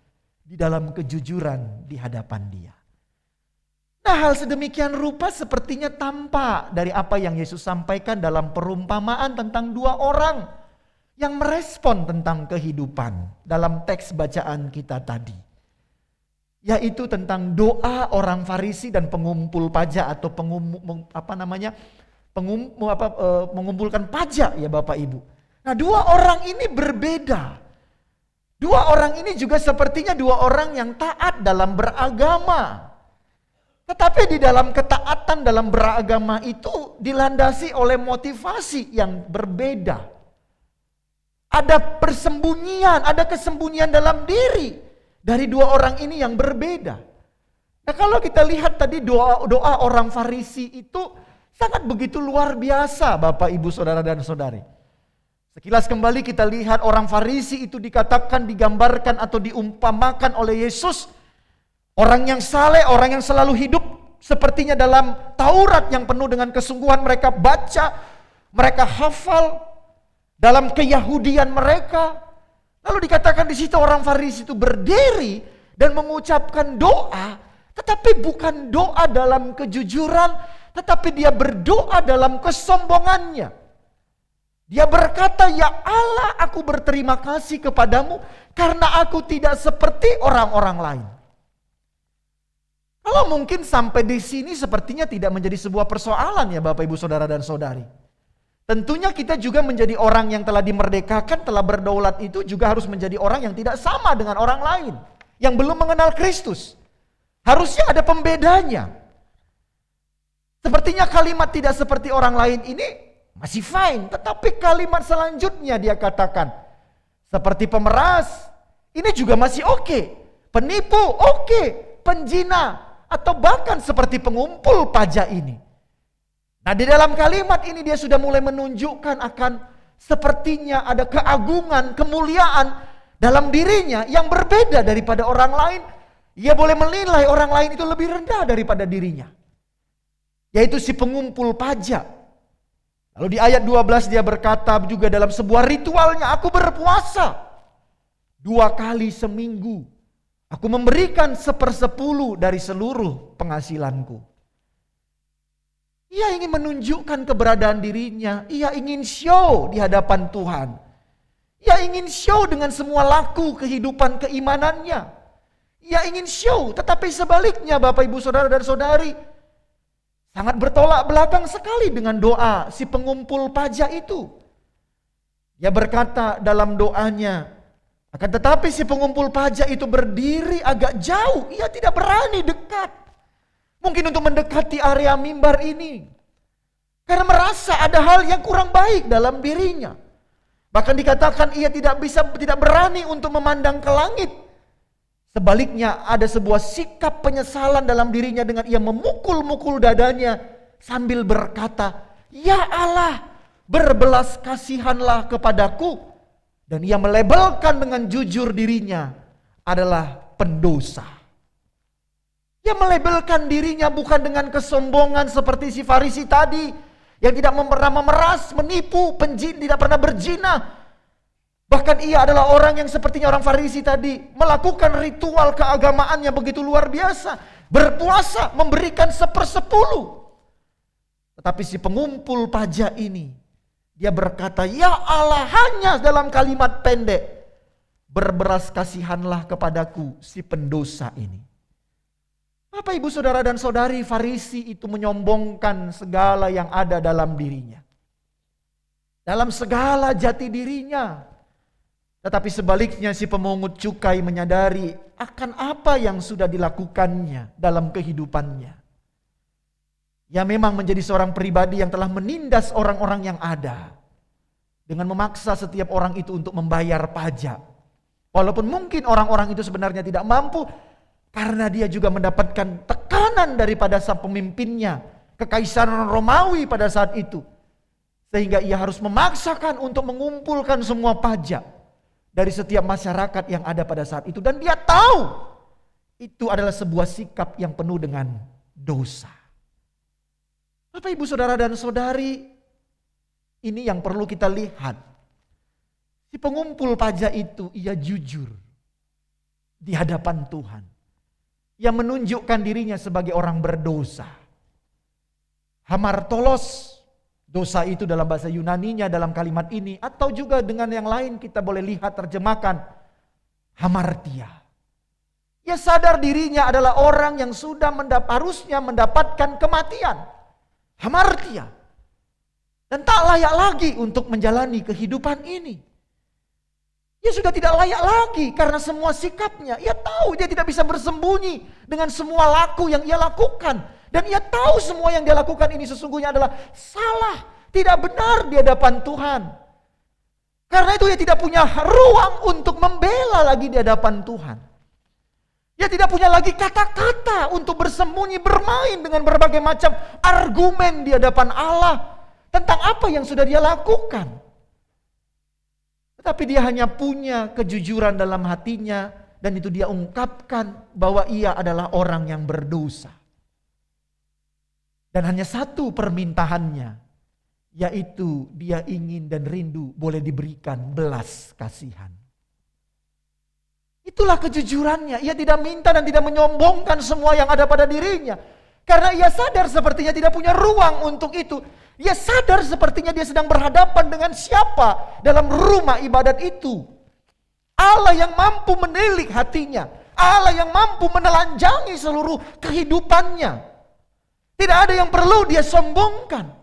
di dalam kejujuran di hadapan Dia. Nah, hal sedemikian rupa sepertinya tampak dari apa yang Yesus sampaikan dalam perumpamaan tentang dua orang yang merespon tentang kehidupan dalam teks bacaan kita tadi. Yaitu tentang doa orang Farisi dan pengumpul pajak atau mengumpulkan pajak ya Bapak Ibu. Nah, dua orang ini berbeda. Dua orang ini juga sepertinya dua orang yang taat dalam beragama. Tetapi di dalam ketaatan dalam beragama itu dilandasi oleh motivasi yang berbeda. Ada persembunyian, ada kesembunyian dalam diri dari dua orang ini yang berbeda. Nah, kalau kita lihat tadi doa orang Farisi itu sangat begitu luar biasa Bapak Ibu Saudara dan Saudari. Sekilas kembali kita lihat orang Farisi itu dikatakan, digambarkan atau diumpamakan oleh Yesus. Orang yang saleh, orang yang selalu hidup sepertinya dalam Taurat yang penuh dengan kesungguhan mereka baca, mereka hafal dalam keyahudian mereka. Lalu dikatakan di situ orang Farisi itu berdiri dan mengucapkan doa, tetapi bukan doa dalam kejujuran, tetapi dia berdoa dalam kesombongannya. Dia berkata, "Ya Allah, aku berterima kasih kepadamu karena aku tidak seperti orang-orang lain." Kalau mungkin sampai di sini sepertinya tidak menjadi sebuah persoalan ya Bapak Ibu Saudara dan Saudari. Tentunya kita juga menjadi orang yang telah dimerdekakan, telah berdaulat itu juga harus menjadi orang yang tidak sama dengan orang lain. Yang belum mengenal Kristus. Harusnya ada pembedanya. Sepertinya kalimat tidak seperti orang lain ini masih fine. Tetapi kalimat selanjutnya dia katakan, seperti pemeras, ini juga masih oke. Penipu, oke. Penjina, atau bahkan seperti pengumpul pajak ini. Nah, di dalam kalimat ini dia sudah mulai menunjukkan akan sepertinya ada keagungan, kemuliaan dalam dirinya yang berbeda daripada orang lain. Ia boleh menilai orang lain itu lebih rendah daripada dirinya. Yaitu si pengumpul pajak. Lalu di ayat 12 dia berkata juga dalam sebuah ritualnya, "Aku berpuasa 2 kali seminggu. Aku memberikan 1/10 dari seluruh penghasilanku." Ia ingin menunjukkan keberadaan dirinya. Ia ingin show di hadapan Tuhan. Ia ingin show dengan semua laku kehidupan keimanannya. Ia ingin show, tetapi sebaliknya Bapak Ibu Saudara dan Saudari, sangat bertolak belakang sekali dengan doa si pengumpul pajak itu. Dia berkata dalam doanya, akan tetapi si pengumpul pajak itu berdiri agak jauh. Ia tidak berani dekat. Mungkin untuk mendekati area mimbar ini. Karena merasa ada hal yang kurang baik dalam dirinya. Bahkan dikatakan ia tidak berani untuk memandang ke langit. Sebaliknya ada sebuah sikap penyesalan dalam dirinya dengan ia memukul-mukul dadanya sambil berkata, "Ya Allah, berbelas kasihanlah kepadaku." Dan ia melabelkan dengan jujur dirinya adalah pendosa. Ia melabelkan dirinya bukan dengan kesombongan seperti si Farisi tadi yang tidak pernah memeras, menipu, tidak pernah berzina. Bahkan ia adalah orang yang sepertinya orang Farisi tadi, melakukan ritual keagamaannya begitu luar biasa, berpuasa, memberikan 1/10. Tetapi si pengumpul pajak ini, dia berkata, "Ya Allah," hanya dalam kalimat pendek, "berbelas kasihanlah kepadaku si pendosa ini." Bapak Ibu Saudara dan Saudari, Farisi itu menyombongkan segala yang ada dalam dirinya. Dalam segala jati dirinya. Tetapi sebaliknya si pemungut cukai menyadari akan apa yang sudah dilakukannya dalam kehidupannya. Ia memang menjadi seorang pribadi yang telah menindas orang-orang yang ada. Dengan memaksa setiap orang itu untuk membayar pajak. Walaupun mungkin orang-orang itu sebenarnya tidak mampu. Karena dia juga mendapatkan tekanan daripada sang pemimpinnya. Kekaisaran Romawi pada saat itu. Sehingga ia harus memaksakan untuk mengumpulkan semua pajak dari setiap masyarakat yang ada pada saat itu. Dan dia tahu itu adalah sebuah sikap yang penuh dengan dosa. Bapak Ibu Saudara dan Saudari, ini yang perlu kita lihat. Si pengumpul pajak itu ia jujur di hadapan Tuhan. Ia menunjukkan dirinya sebagai orang berdosa. Hamartolos, dosa itu dalam bahasa Yunaninya dalam kalimat ini, atau juga dengan yang lain kita boleh lihat terjemahkan hamartia. Ia sadar dirinya adalah orang yang sudah harusnya mendapatkan kematian. Hamartia. Dan tak layak lagi untuk menjalani kehidupan ini. Ia sudah tidak layak lagi karena semua sikapnya. Ia tahu dia tidak bisa bersembunyi dengan semua laku yang ia lakukan. Dan ia tahu semua yang dia lakukan ini sesungguhnya adalah salah, tidak benar di hadapan Tuhan. Karena itu ia tidak punya ruang untuk membela lagi di hadapan Tuhan. Ia tidak punya lagi kata-kata untuk bersembunyi, bermain dengan berbagai macam argumen di hadapan Allah tentang apa yang sudah dia lakukan. Tetapi dia hanya punya kejujuran dalam hatinya dan itu dia ungkapkan bahwa ia adalah orang yang berdosa. Dan hanya satu permintaannya, yaitu dia ingin dan rindu boleh diberikan belas kasihan. Itulah kejujurannya. Ia tidak minta dan tidak menyombongkan semua yang ada pada dirinya. Karena ia sadar sepertinya tidak punya ruang untuk itu. Ia sadar sepertinya dia sedang berhadapan dengan siapa dalam rumah ibadat itu. Allah yang mampu menilik hatinya. Allah yang mampu menelanjangi seluruh kehidupannya. Tidak ada yang perlu dia sombongkan.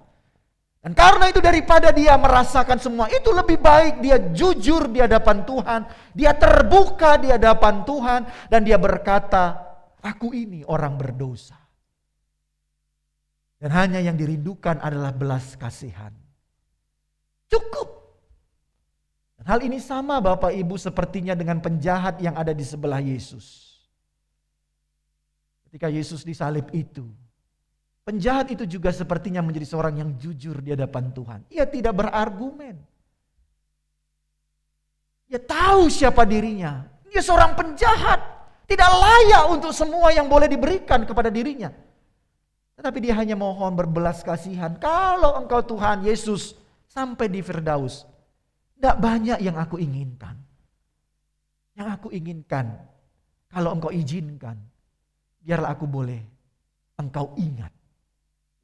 Dan karena itu daripada dia merasakan semua itu, lebih baik dia jujur di hadapan Tuhan. Dia terbuka di hadapan Tuhan. Dan dia berkata, "Aku ini orang berdosa." Dan hanya yang dirindukan adalah belas kasihan. Cukup. Dan hal ini sama Bapak Ibu sepertinya dengan penjahat yang ada di sebelah Yesus. Ketika Yesus disalib itu, penjahat itu juga sepertinya menjadi seorang yang jujur di hadapan Tuhan. Ia tidak berargumen. Ia tahu siapa dirinya. Dia seorang penjahat. Tidak layak untuk semua yang boleh diberikan kepada dirinya. Tetapi dia hanya mohon berbelas kasihan. Kalau engkau Tuhan Yesus sampai di Firdaus, tidak banyak yang aku inginkan. Yang aku inginkan, kalau engkau izinkan, biarlah aku boleh engkau ingat.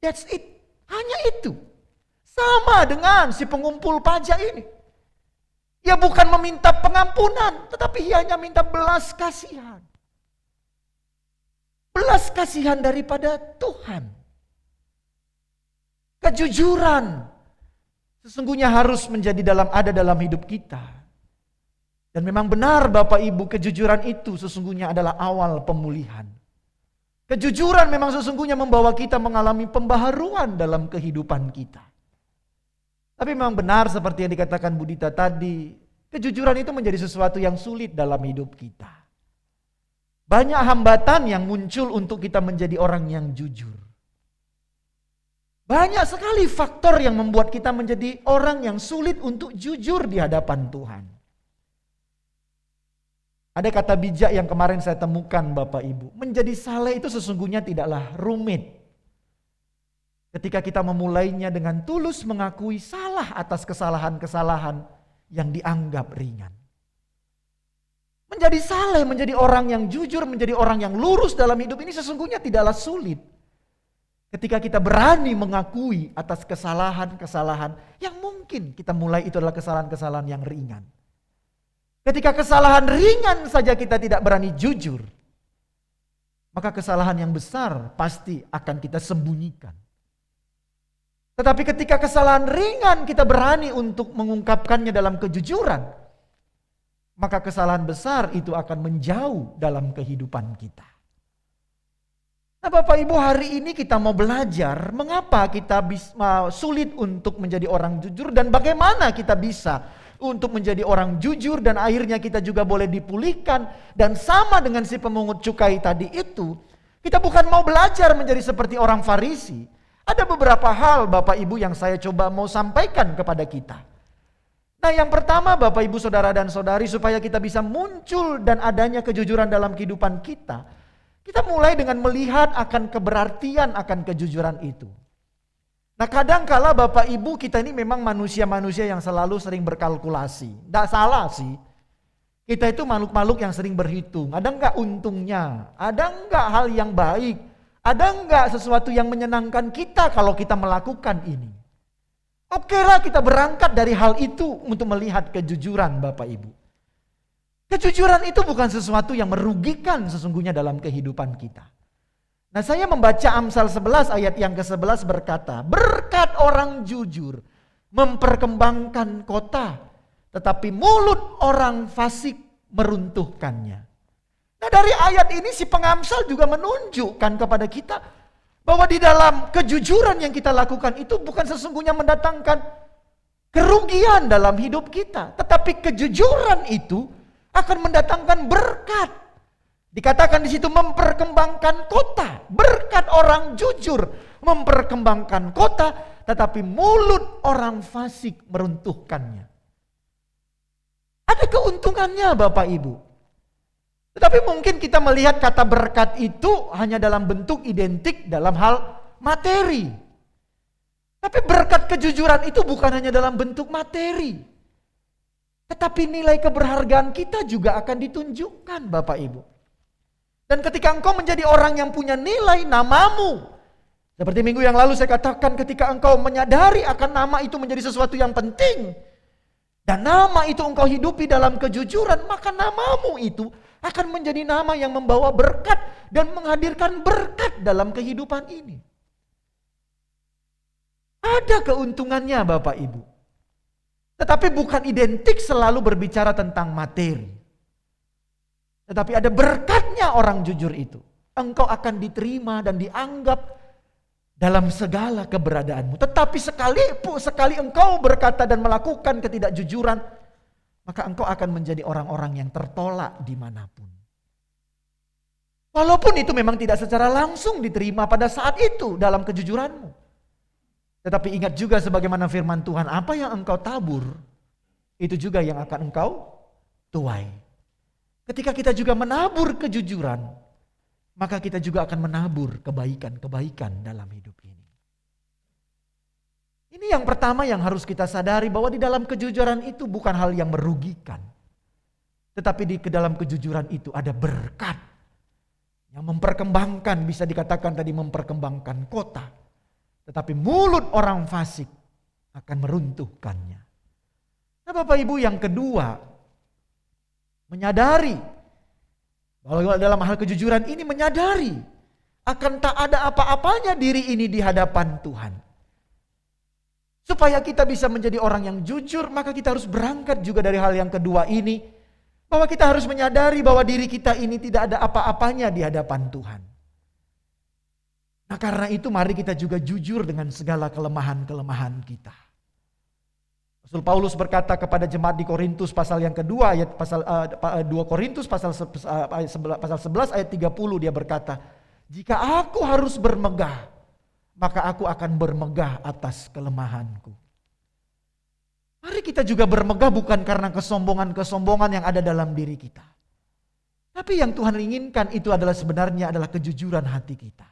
That's it. itu. Sama dengan si pengumpul pajak ini. Ia bukan meminta pengampunan, tetapi ia hanya minta belas kasihan. Belas kasihan daripada Tuhan. Kejujuran sesungguhnya harus ada dalam hidup kita. Dan memang benar Bapak Ibu, kejujuran itu sesungguhnya adalah awal pemulihan. Kejujuran memang sesungguhnya membawa kita mengalami pembaharuan dalam kehidupan kita. Tapi memang benar seperti yang dikatakan Budita tadi, kejujuran itu menjadi sesuatu yang sulit dalam hidup kita. Banyak hambatan yang muncul untuk kita menjadi orang yang jujur. Banyak sekali faktor yang membuat kita menjadi orang yang sulit untuk jujur di hadapan Tuhan. Ada kata bijak yang kemarin saya temukan Bapak Ibu. Menjadi saleh itu sesungguhnya tidaklah rumit. Ketika kita memulainya dengan tulus mengakui salah atas kesalahan-kesalahan yang dianggap ringan. Menjadi saleh, menjadi orang yang jujur, menjadi orang yang lurus dalam hidup ini sesungguhnya tidaklah sulit. Ketika kita berani mengakui atas kesalahan-kesalahan yang mungkin kita mulai itu adalah kesalahan-kesalahan yang ringan. Ketika kesalahan ringan saja kita tidak berani jujur, maka kesalahan yang besar pasti akan kita sembunyikan. Tetapi ketika kesalahan ringan kita berani untuk mengungkapkannya dalam kejujuran, maka kesalahan besar itu akan menjauh dalam kehidupan kita. Nah Bapak Ibu, hari ini kita mau belajar mengapa kita sulit untuk menjadi orang jujur dan bagaimana kita bisa untuk menjadi orang jujur dan akhirnya kita juga boleh dipulihkan. Dan sama dengan si pemungut cukai tadi itu, kita bukan mau belajar menjadi seperti orang Farisi. Ada beberapa hal Bapak Ibu yang saya coba mau sampaikan kepada kita. Nah yang pertama Bapak Ibu Saudara dan Saudari, supaya kita bisa muncul dan adanya kejujuran dalam kehidupan kita, kita mulai dengan melihat akan keberartian akan kejujuran itu. Nah kadang-kala Bapak Ibu kita ini memang manusia-manusia yang selalu sering berkalkulasi. Tidak salah sih. Kita itu makhluk-makhluk yang sering berhitung. Ada enggak untungnya? Ada enggak hal yang baik? Ada enggak sesuatu yang menyenangkan kita kalau kita melakukan ini? Oke lah kita berangkat dari hal itu untuk melihat kejujuran Bapak Ibu. Kejujuran itu bukan sesuatu yang merugikan sesungguhnya dalam kehidupan kita. Nah saya membaca Amsal 11 ayat yang ke-11 berkata, berkat orang jujur memperkembangkan kota, tetapi mulut orang fasik meruntuhkannya. Nah dari ayat ini si pengamsal juga menunjukkan kepada kita bahwa di dalam kejujuran yang kita lakukan itu bukan sesungguhnya mendatangkan kerugian dalam hidup kita. Tetapi kejujuran itu akan mendatangkan berkat. Dikatakan di situ memperkembangkan kota. Berkat orang jujur memperkembangkan kota, tetapi mulut orang fasik meruntuhkannya. Ada keuntungannya Bapak Ibu. Tetapi mungkin kita melihat kata berkat itu hanya dalam bentuk identik dalam hal materi. Tapi berkat kejujuran itu bukan hanya dalam bentuk materi. Tetapi nilai keberhargaan kita juga akan ditunjukkan Bapak Ibu. Dan ketika engkau menjadi orang yang punya nilai namamu. Seperti minggu yang lalu saya katakan, ketika engkau menyadari akan nama itu menjadi sesuatu yang penting. Dan nama itu engkau hidupi dalam kejujuran, maka namamu itu akan menjadi nama yang membawa berkat dan menghadirkan berkat dalam kehidupan ini. Ada keuntungannya Bapak Ibu. Tetapi bukan identik selalu berbicara tentang materi. Tetapi ada berkatnya orang jujur itu. Engkau akan diterima dan dianggap dalam segala keberadaanmu. Tetapi sekali engkau berkata dan melakukan ketidakjujuran, maka engkau akan menjadi orang-orang yang tertolak dimanapun. Walaupun itu memang tidak secara langsung diterima pada saat itu dalam kejujuranmu. Tetapi ingat juga sebagaimana firman Tuhan, apa yang engkau tabur, itu juga yang akan engkau tuai. Ketika kita juga menabur kejujuran, maka kita juga akan menabur kebaikan-kebaikan dalam hidup ini. Ini yang pertama yang harus kita sadari, bahwa di dalam kejujuran itu bukan hal yang merugikan. Tetapi di dalam kejujuran itu ada berkat yang memperkembangkan, bisa dikatakan tadi memperkembangkan kota. tetapi mulut orang fasik akan meruntuhkannya. Nah Bapak Ibu, yang kedua, menyadari bahwa dalam hal kejujuran ini menyadari akan tak ada apa-apanya diri ini di hadapan Tuhan. Supaya kita bisa menjadi orang yang jujur, maka kita harus berangkat juga dari hal yang kedua ini, bahwa kita harus menyadari bahwa diri kita ini tidak ada apa-apanya di hadapan Tuhan. Nah karena itu mari kita juga jujur dengan segala kelemahan-kelemahan kita. Rasul Paulus berkata kepada jemaat di Korintus pasal yang kedua, ayat 2 Korintus pasal 11 ayat 30, dia berkata, jika aku harus bermegah, maka aku akan bermegah atas kelemahanku. Mari kita juga bermegah bukan karena kesombongan-kesombongan yang ada dalam diri kita. Tapi yang Tuhan inginkan itu adalah sebenarnya adalah kejujuran hati kita.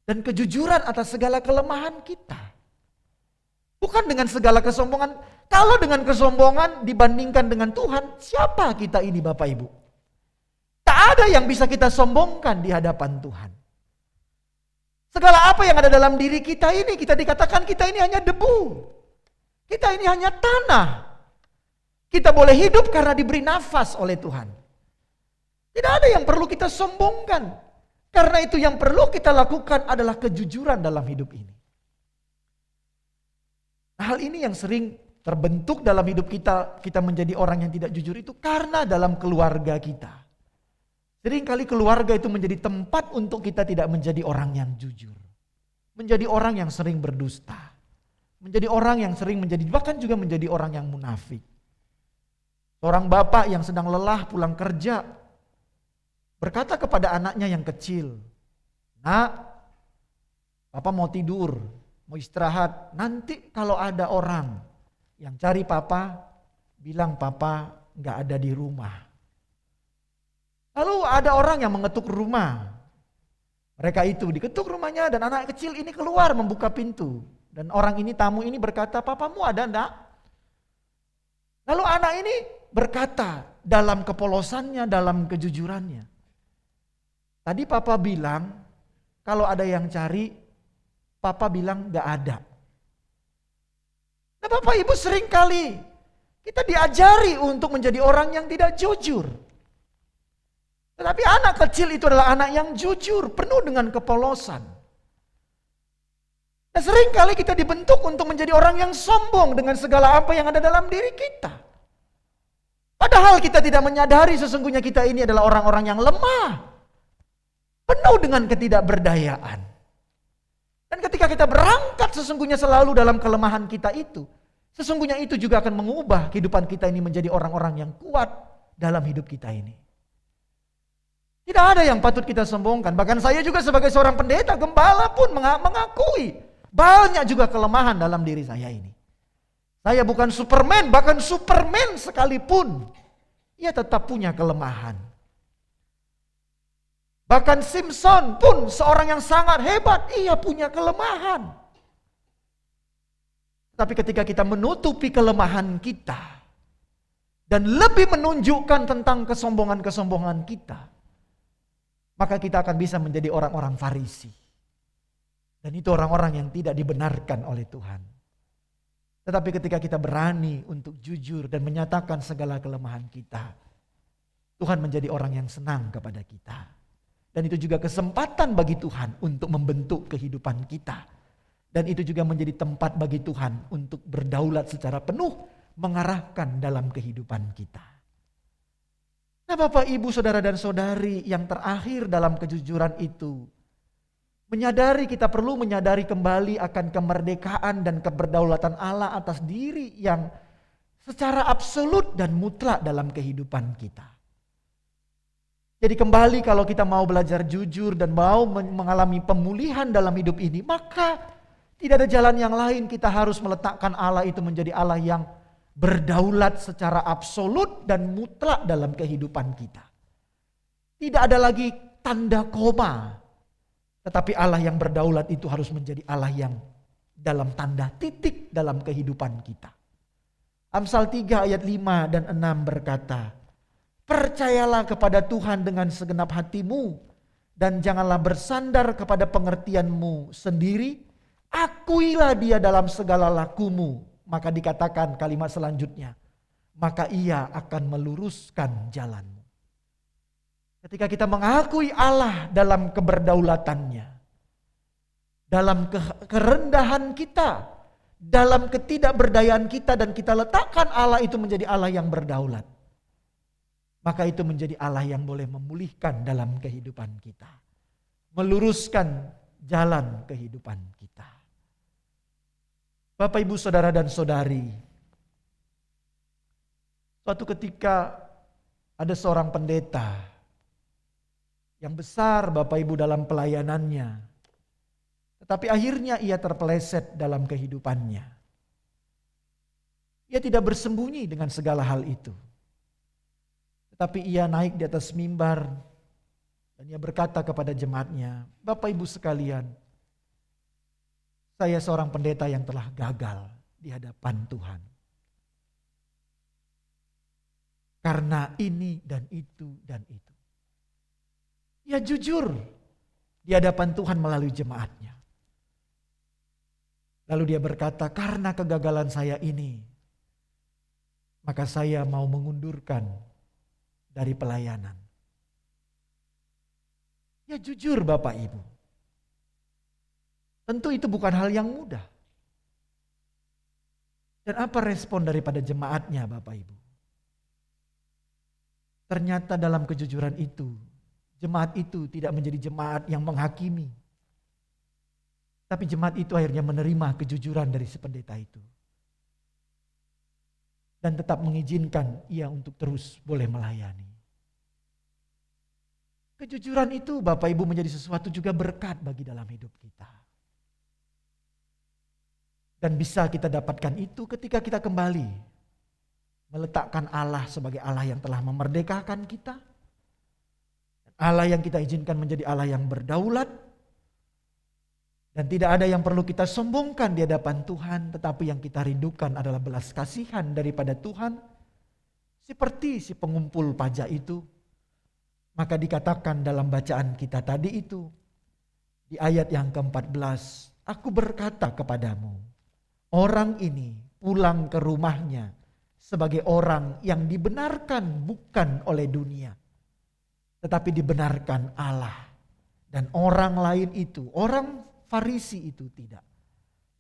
Dan kejujuran atas segala kelemahan kita. Bukan dengan segala kesombongan. Kalau dengan kesombongan dibandingkan dengan Tuhan, siapa kita ini Bapak Ibu? Tak ada yang bisa kita sombongkan di hadapan Tuhan. Segala apa yang ada dalam diri kita ini, kita dikatakan kita ini hanya debu. Kita ini hanya tanah. Kita boleh hidup karena diberi nafas oleh Tuhan. Tidak ada yang perlu kita sombongkan. Karena itu yang perlu kita lakukan adalah kejujuran dalam hidup ini. Hal ini yang sering terbentuk dalam hidup kita, kita menjadi orang yang tidak jujur itu karena dalam keluarga kita. Seringkali keluarga itu menjadi tempat untuk kita tidak menjadi orang yang jujur. Menjadi orang yang sering berdusta. Menjadi orang yang sering bahkan juga menjadi orang yang munafik. Seorang bapak yang sedang lelah pulang kerja, berkata kepada anaknya yang kecil, "Nak, papa mau tidur, mau istirahat. Nanti kalau ada orang yang cari papa, bilang papa gak ada di rumah." Lalu ada orang yang mengetuk rumah. Mereka itu diketuk rumahnya dan anak kecil ini keluar membuka pintu. Dan orang ini, tamu ini berkata, "Papamu ada enggak?" Lalu anak ini berkata dalam kepolosannya, dalam kejujurannya, "Tadi papa bilang kalau ada yang cari, papa bilang enggak ada." Nah Bapak Ibu, seringkali kita diajari untuk menjadi orang yang tidak jujur. Tetapi anak kecil itu adalah anak yang jujur, penuh dengan kepolosan. Dan seringkali kita dibentuk untuk menjadi orang yang sombong dengan segala apa yang ada dalam diri kita. Padahal kita tidak menyadari sesungguhnya kita ini adalah orang-orang yang lemah. Penuh dengan ketidakberdayaan. Dan ketika kita berangkat sesungguhnya selalu dalam kelemahan kita itu, sesungguhnya itu juga akan mengubah kehidupan kita ini menjadi orang-orang yang kuat dalam hidup kita ini. Tidak ada yang patut kita sombongkan. Bahkan saya juga sebagai seorang pendeta, gembala pun mengakui banyak juga kelemahan dalam diri saya ini. Saya bukan Superman, bahkan Superman sekalipun, ia tetap punya kelemahan. Bahkan Simpson pun seorang yang sangat hebat, ia punya kelemahan. Tapi ketika kita menutupi kelemahan kita dan lebih menunjukkan tentang kesombongan-kesombongan kita, maka kita akan bisa menjadi orang-orang Farisi. Dan itu orang-orang yang tidak dibenarkan oleh Tuhan. Tetapi ketika kita berani untuk jujur dan menyatakan segala kelemahan kita, Tuhan menjadi orang yang senang kepada kita. Dan itu juga kesempatan bagi Tuhan untuk membentuk kehidupan kita. Dan itu juga menjadi tempat bagi Tuhan untuk berdaulat secara penuh, mengarahkan dalam kehidupan kita. Nah Bapak, Ibu, Saudara dan Saudari, yang terakhir dalam kejujuran itu, kita perlu menyadari kembali akan kemerdekaan dan keberdaulatan Allah atas diri yang secara absolut dan mutlak dalam kehidupan kita. Jadi kembali kalau kita mau belajar jujur dan mau mengalami pemulihan dalam hidup ini, maka tidak ada jalan yang lain, kita harus meletakkan Allah itu menjadi Allah yang berdaulat secara absolut dan mutlak dalam kehidupan kita. Tidak ada lagi tanda koma. Tetapi Allah yang berdaulat itu harus menjadi Allah yang dalam tanda titik dalam kehidupan kita. Amsal 3 ayat 5 dan 6 berkata, "Percayalah kepada Tuhan dengan segenap hatimu dan janganlah bersandar kepada pengertianmu sendiri. akuilah dia dalam segala lakumu. Maka dikatakan kalimat selanjutnya, maka ia akan meluruskan jalanmu. Ketika kita mengakui Allah dalam keberdaulatannya, dalam kerendahan kita, dalam ketidakberdayaan kita, dan kita letakkan Allah itu menjadi Allah yang berdaulat, maka itu menjadi Allah yang boleh memulihkan dalam kehidupan kita, meluruskan jalan kehidupan kita. Bapak, Ibu, Saudara dan Saudari, suatu ketika ada seorang pendeta yang besar, Bapak Ibu, dalam pelayanannya. Tetapi akhirnya ia terpeleset dalam kehidupannya. Ia tidak bersembunyi dengan segala hal itu. Tetapi ia naik di atas mimbar dan ia berkata kepada jemaatnya, Bapak Ibu sekalian, saya seorang pendeta yang telah gagal di hadapan Tuhan. Karena ini dan itu dan itu. Ia jujur di hadapan Tuhan melalui jemaatnya. Lalu dia berkata, karena kegagalan saya ini, maka saya mau mengundurkan dari pelayanan. Ya jujur Bapak Ibu. Tentu itu bukan hal yang mudah. Dan apa respon daripada jemaatnya Bapak Ibu? Ternyata dalam kejujuran itu, jemaat itu tidak menjadi jemaat yang menghakimi. Tapi jemaat itu akhirnya menerima kejujuran dari si pendeta itu. Dan tetap mengizinkan ia untuk terus boleh melayani. Kejujuran itu Bapak Ibu menjadi sesuatu juga berkat bagi dalam hidup kita. Dan bisa kita dapatkan itu ketika kita kembali meletakkan Allah sebagai Allah yang telah memerdekakan kita. Allah yang kita izinkan menjadi Allah yang berdaulat. Dan tidak ada yang perlu kita sombongkan di hadapan Tuhan. Tetapi yang kita rindukan adalah belas kasihan daripada Tuhan. Seperti si pengumpul pajak itu. Maka dikatakan dalam bacaan kita tadi itu. Di ayat yang ke-14. Aku berkata kepadamu. Orang ini pulang ke rumahnya sebagai orang yang dibenarkan bukan oleh dunia. Tetapi dibenarkan Allah. Dan orang lain itu, orang Farisi itu tidak.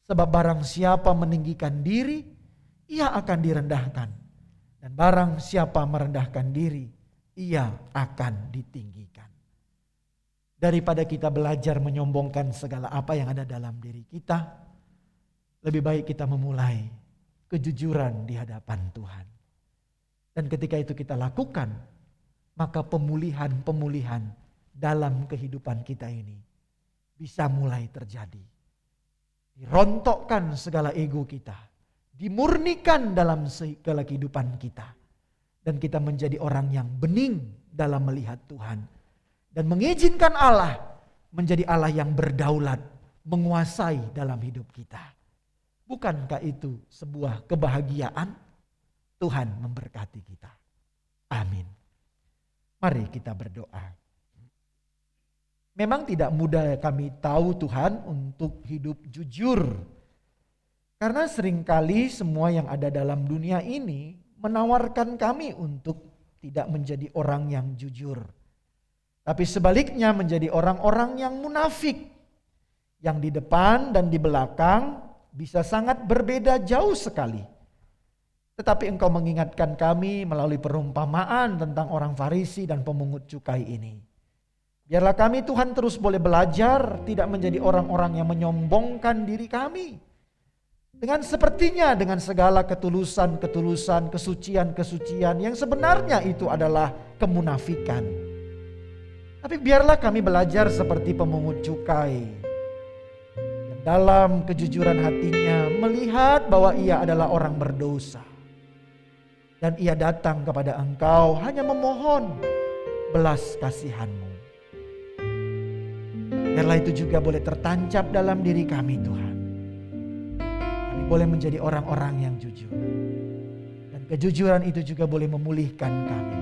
Sebab barang siapa meninggikan diri, ia akan direndahkan. Dan barang siapa merendahkan diri, ia akan ditinggikan. Daripada kita belajar menyombongkan segala apa yang ada dalam diri kita, lebih baik kita memulai kejujuran di hadapan Tuhan. Dan ketika itu kita lakukan, maka pemulihan-pemulihan dalam kehidupan kita ini bisa mulai terjadi. Dirontokkan segala ego kita. Dimurnikan dalam segala kehidupan kita. Dan kita menjadi orang yang bening dalam melihat Tuhan. Dan mengizinkan Allah menjadi Allah yang berdaulat. Menguasai dalam hidup kita. Bukankah itu sebuah kebahagiaan? Tuhan memberkati kita. Amin. Mari kita berdoa. Memang tidak mudah kami tahu Tuhan untuk hidup jujur. Karena seringkali semua yang ada dalam dunia ini menawarkan kami untuk tidak menjadi orang yang jujur. Tapi sebaliknya menjadi orang-orang yang munafik. Yang di depan dan di belakang bisa sangat berbeda jauh sekali. Tetapi Engkau mengingatkan kami melalui perumpamaan tentang orang Farisi dan pemungut cukai ini. Biarlah kami Tuhan terus boleh belajar tidak menjadi orang-orang yang menyombongkan diri kami. Dengan sepertinya dengan segala ketulusan, kesucian yang sebenarnya itu adalah kemunafikan. Tapi biarlah kami belajar seperti pemungut cukai. Dalam kejujuran hatinya melihat bahwa ia adalah orang berdosa. Dan ia datang kepada Engkau hanya memohon belas kasihan-Mu. Biarlah itu juga boleh tertancap dalam diri kami Tuhan. Kami boleh menjadi orang-orang yang jujur. Dan kejujuran itu juga boleh memulihkan kami.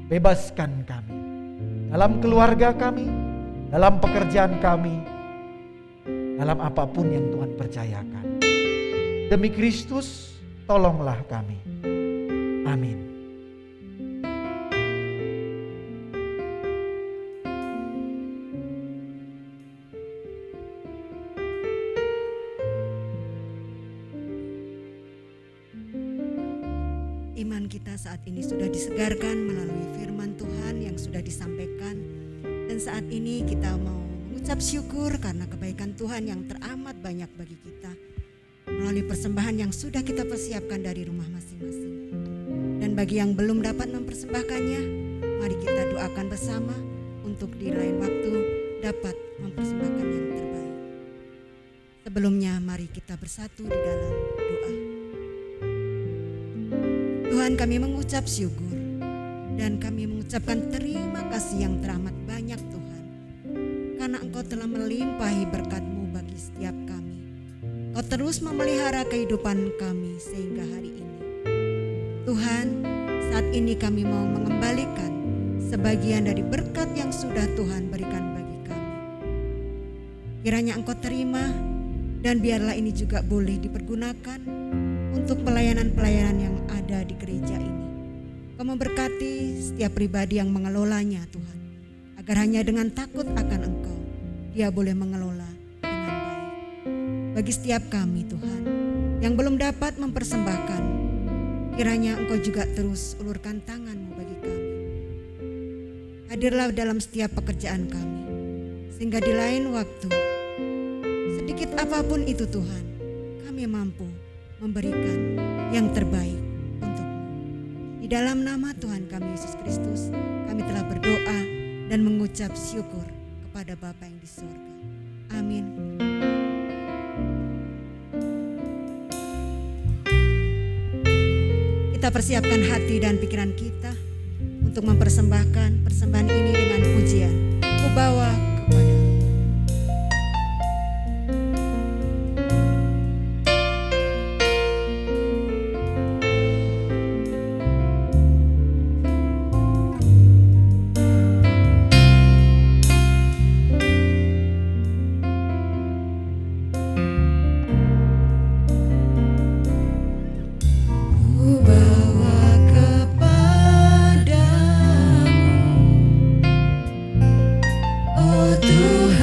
Bebaskan kami. Dalam keluarga kami, dalam pekerjaan kami, dalam apapun yang Tuhan percayakan. Demi Kristus, tolonglah kami. Amin. Iman kita saat ini sudah disegarkan melalui firman Tuhan yang sudah disampaikan. Dan saat ini kita mau mengucap syukur karena kebaikan Tuhan yang teramat banyak bagi kita. Melalui persembahan yang sudah kita persiapkan dari rumah masing-masing. Dan bagi yang belum dapat mempersembahkannya, mari kita doakan bersama untuk di lain waktu dapat mempersembahkan yang terbaik. Sebelumnya mari kita bersatu di dalam doa. Tuhan, kami mengucap syukur dan kami mengucapkan terima kasih yang teramat banyak Tuhan, karena Engkau telah melimpahi berkat-Mu bagi setiap kami. Kau terus memelihara kehidupan kami sehingga hari ini. Tuhan, saat ini kami mau mengembalikan sebagian dari berkat yang sudah Tuhan berikan bagi kami. Kiranya Engkau terima dan biarlah ini juga boleh dipergunakan untuk pelayanan-pelayanan yang ada di gereja ini. Kau memberkati setiap pribadi yang mengelolanya Tuhan, agar hanya dengan takut akan Engkau, dia boleh mengelola dengan baik. Bagi setiap kami Tuhan, yang belum dapat mempersembahkan, kiranya Engkau juga terus ulurkan tangan-Mu bagi kami. Hadirlah dalam setiap pekerjaan kami, sehingga di lain waktu, sedikit apapun itu Tuhan, kami mampu memberikan yang terbaik untuk-Mu. Di dalam nama Tuhan kami Yesus Kristus, kami telah berdoa dan mengucap syukur kepada Bapa yang di surga. Amin. Kita persiapkan hati dan pikiran kita untuk mempersembahkan persembahan ini dengan pujian. Ku bawa kepada Tuhan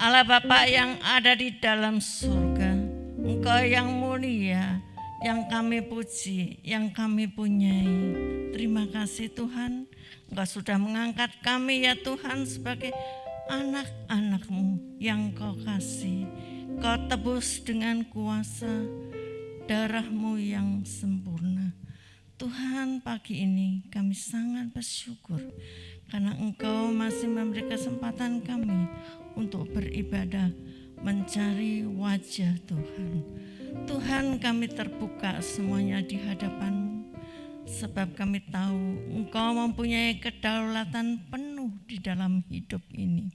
Allah Bapa yang ada di dalam surga, Engkau yang mulia, yang kami puji, yang kami punyai. Terima kasih Tuhan, Engkau sudah mengangkat kami ya Tuhan sebagai anak-anak-Mu yang Kau kasih. Kau tebus dengan kuasa darah-Mu yang sempurna. Tuhan, pagi ini kami sangat bersyukur karena Engkau masih memberi kesempatan kami untuk beribadah, mencari wajah Tuhan. Tuhan, kami terbuka semuanya di hadapan-Mu, sebab kami tahu Engkau mempunyai kedaulatan penuh di dalam hidup ini.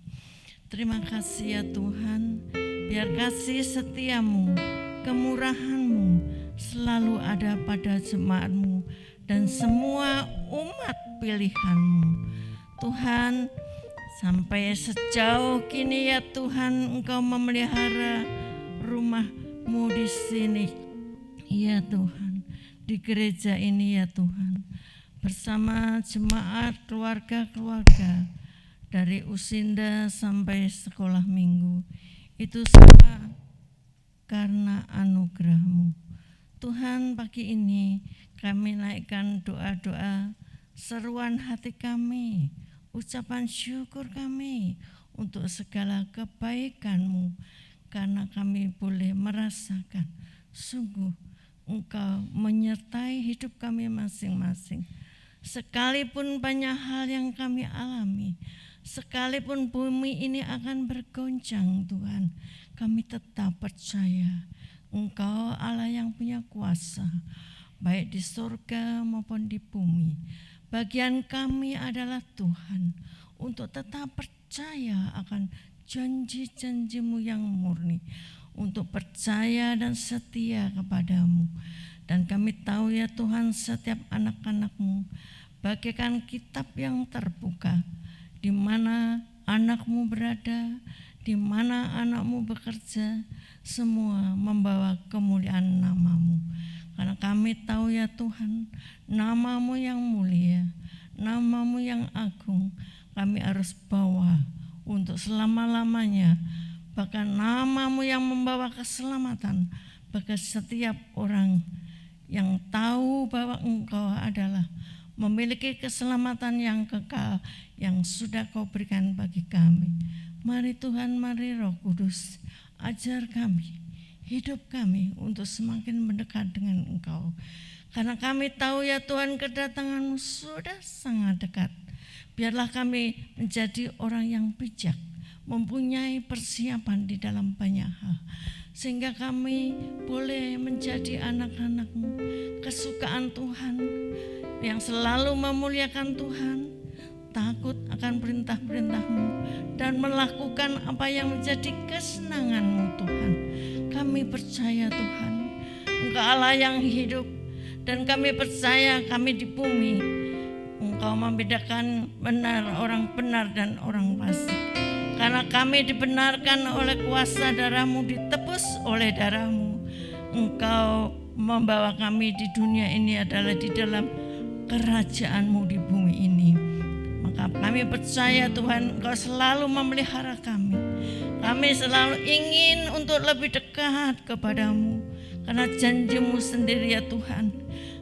Terima kasih ya Tuhan, biar kasih setia-Mu, kemurahan-Mu selalu ada pada jemaat-Mu dan semua umat pilihan-Mu. Tuhan, sampai sejauh kini ya Tuhan, Engkau memelihara rumah-Mu di sini ya Tuhan, di gereja ini ya Tuhan, bersama jemaat keluarga-keluarga dari usinda sampai sekolah minggu. Itu semua karena anugerah-Mu. Tuhan, pagi ini kami naikkan doa-doa, seruan hati kami, ucapan syukur kami untuk segala kebaikan-Mu, karena kami boleh merasakan sungguh Engkau menyertai hidup kami masing-masing. Sekalipun banyak hal yang kami alami, sekalipun bumi ini akan bergoncang Tuhan, kami tetap percaya Engkau Allah yang punya kuasa, baik di surga maupun di bumi. Bagian kami adalah Tuhan, untuk tetap percaya akan janji-janji-Mu yang murni, untuk percaya dan setia kepada-Mu. Dan kami tahu ya Tuhan, setiap anak-anak-Mu bagaikan kitab yang terbuka, di mana anak-Mu berada, di mana anak-Mu bekerja, semua membawa kemuliaan nama-Mu. Karena kami tahu ya Tuhan, nama-Mu yang mulia, nama-Mu yang agung, kami harus bawa untuk selama-lamanya. Bahkan nama-Mu yang membawa keselamatan bagi setiap orang yang tahu bahwa Engkau adalah memiliki keselamatan yang kekal yang sudah Kau berikan bagi kami. Mari Tuhan, mari Roh Kudus, ajar kami, hidup kami untuk semakin mendekat dengan Engkau. Karena kami tahu ya Tuhan, kedatangan-Mu sudah sangat dekat. Biarlah kami menjadi orang yang bijak, mempunyai persiapan di dalam banyak hal, sehingga kami boleh menjadi anak-anak-Mu, kesukaan Tuhan, yang selalu memuliakan Tuhan, takut akan perintah-perintah-Mu, dan melakukan apa yang menjadi kesenangan-Mu Tuhan. Kami percaya Tuhan, Engkau Allah yang hidup, dan kami percaya kami di bumi Engkau membedakan benar orang benar dan orang fasik. Karena kami dibenarkan oleh kuasa darah-Mu, ditebus oleh darah-Mu. Engkau membawa kami di dunia ini adalah di dalam kerajaan-Mu di bumi ini. Maka kami percaya Tuhan, Engkau selalu memelihara kami. Kami selalu ingin untuk lebih dekat kepada-Mu. Karena janji-Mu sendiri ya Tuhan,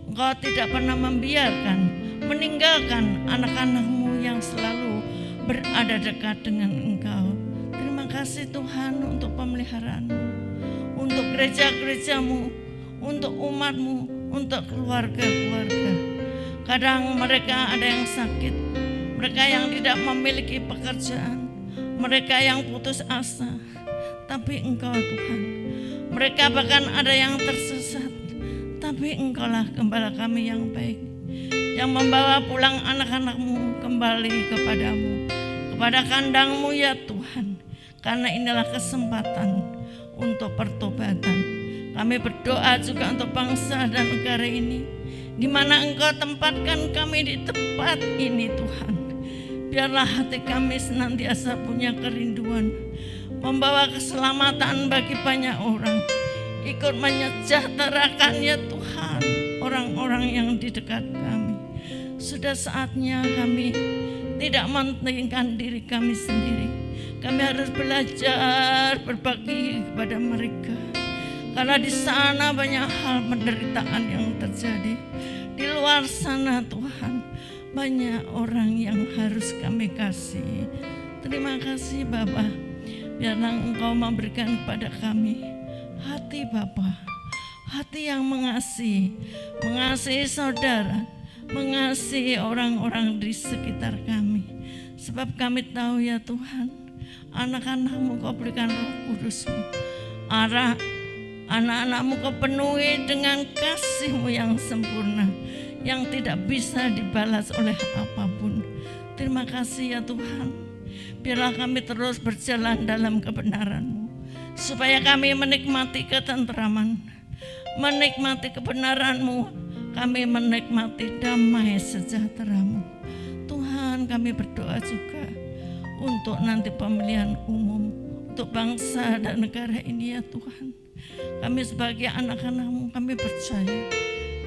Engkau tidak pernah membiarkan, meninggalkan anak-anak-Mu yang selalu berada dekat dengan Engkau. Terima kasih Tuhan untuk pemeliharaan-Mu, untuk gereja-gereja-Mu, untuk umat-Mu, untuk keluarga-keluarga. Kadang mereka ada yang sakit, mereka yang tidak memiliki pekerjaan, mereka yang putus asa. Tapi Engkau Tuhan, mereka bahkan ada yang tersesat, tapi Engkaulah gembala kami yang baik, yang membawa pulang anak-anak-Mu kembali kepada-Mu, kepada kandang-Mu ya Tuhan. Karena inilah kesempatan untuk pertobatan. Kami berdoa juga untuk bangsa dan negara ini, di mana Engkau tempatkan kami di tempat ini Tuhan. Biarlah hati kami senantiasa punya kerinduan, membawa keselamatan bagi banyak orang, ikut menyejahterakan ya Tuhan orang-orang yang di dekat kami. Sudah saatnya kami tidak mementingkan diri kami sendiri. Kami harus belajar berbagi kepada mereka. Karena di sana banyak hal penderitaan yang terjadi. Di luar sana Tuhan, banyak orang yang harus kami kasih. Terima kasih Bapa. Biarlah Engkau memberikan kepada kami hati Bapa, hati yang mengasihi saudara, mengasihi orang-orang di sekitar kami. Sebab kami tahu ya Tuhan, anak-anak-Mu Kau berikan Roh Kudus-Mu. Anak-anak-Mu Kau penuhi dengan kasih-Mu yang sempurna, yang tidak bisa dibalas oleh apapun. Terima kasih ya Tuhan. Biarlah kami terus berjalan dalam kebenaran-Mu, supaya kami menikmati ketentraman, menikmati kebenaran-Mu, kami menikmati damai sejahtera-Mu. Tuhan, kami berdoa juga untuk nanti pemilihan umum untuk bangsa dan negara ini ya Tuhan. Kami sebagai anak-anak-Mu, kami percaya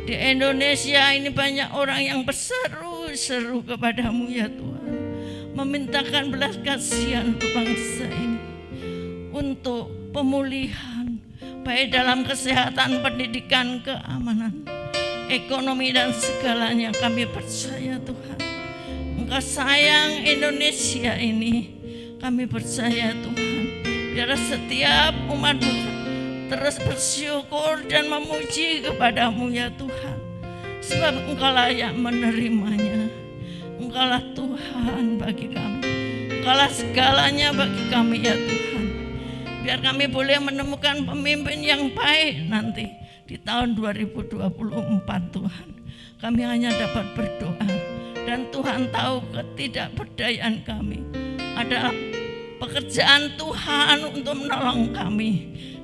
di Indonesia ini banyak orang yang berseru-seru kepada-Mu ya Tuhan, memintakan belas kasihan untuk bangsa ini, untuk pemulihan baik dalam kesehatan, pendidikan, keamanan, ekonomi dan segalanya. Kami percaya Tuhan, Engkau sayang Indonesia ini. Kami percaya Tuhan, biar setiap umat-Mu terus bersyukur dan memuji kepada-Mu ya Tuhan, sebab Engkau layak menerimanya. Engkaulah Tuhan bagi kami, Engkaulah segalanya bagi kami ya Tuhan. Biar kami boleh menemukan pemimpin yang baik nanti di tahun 2024 Tuhan. Kami hanya dapat berdoa, dan Tuhan tahu ketidakberdayaan kami adalah pekerjaan Tuhan untuk menolong kami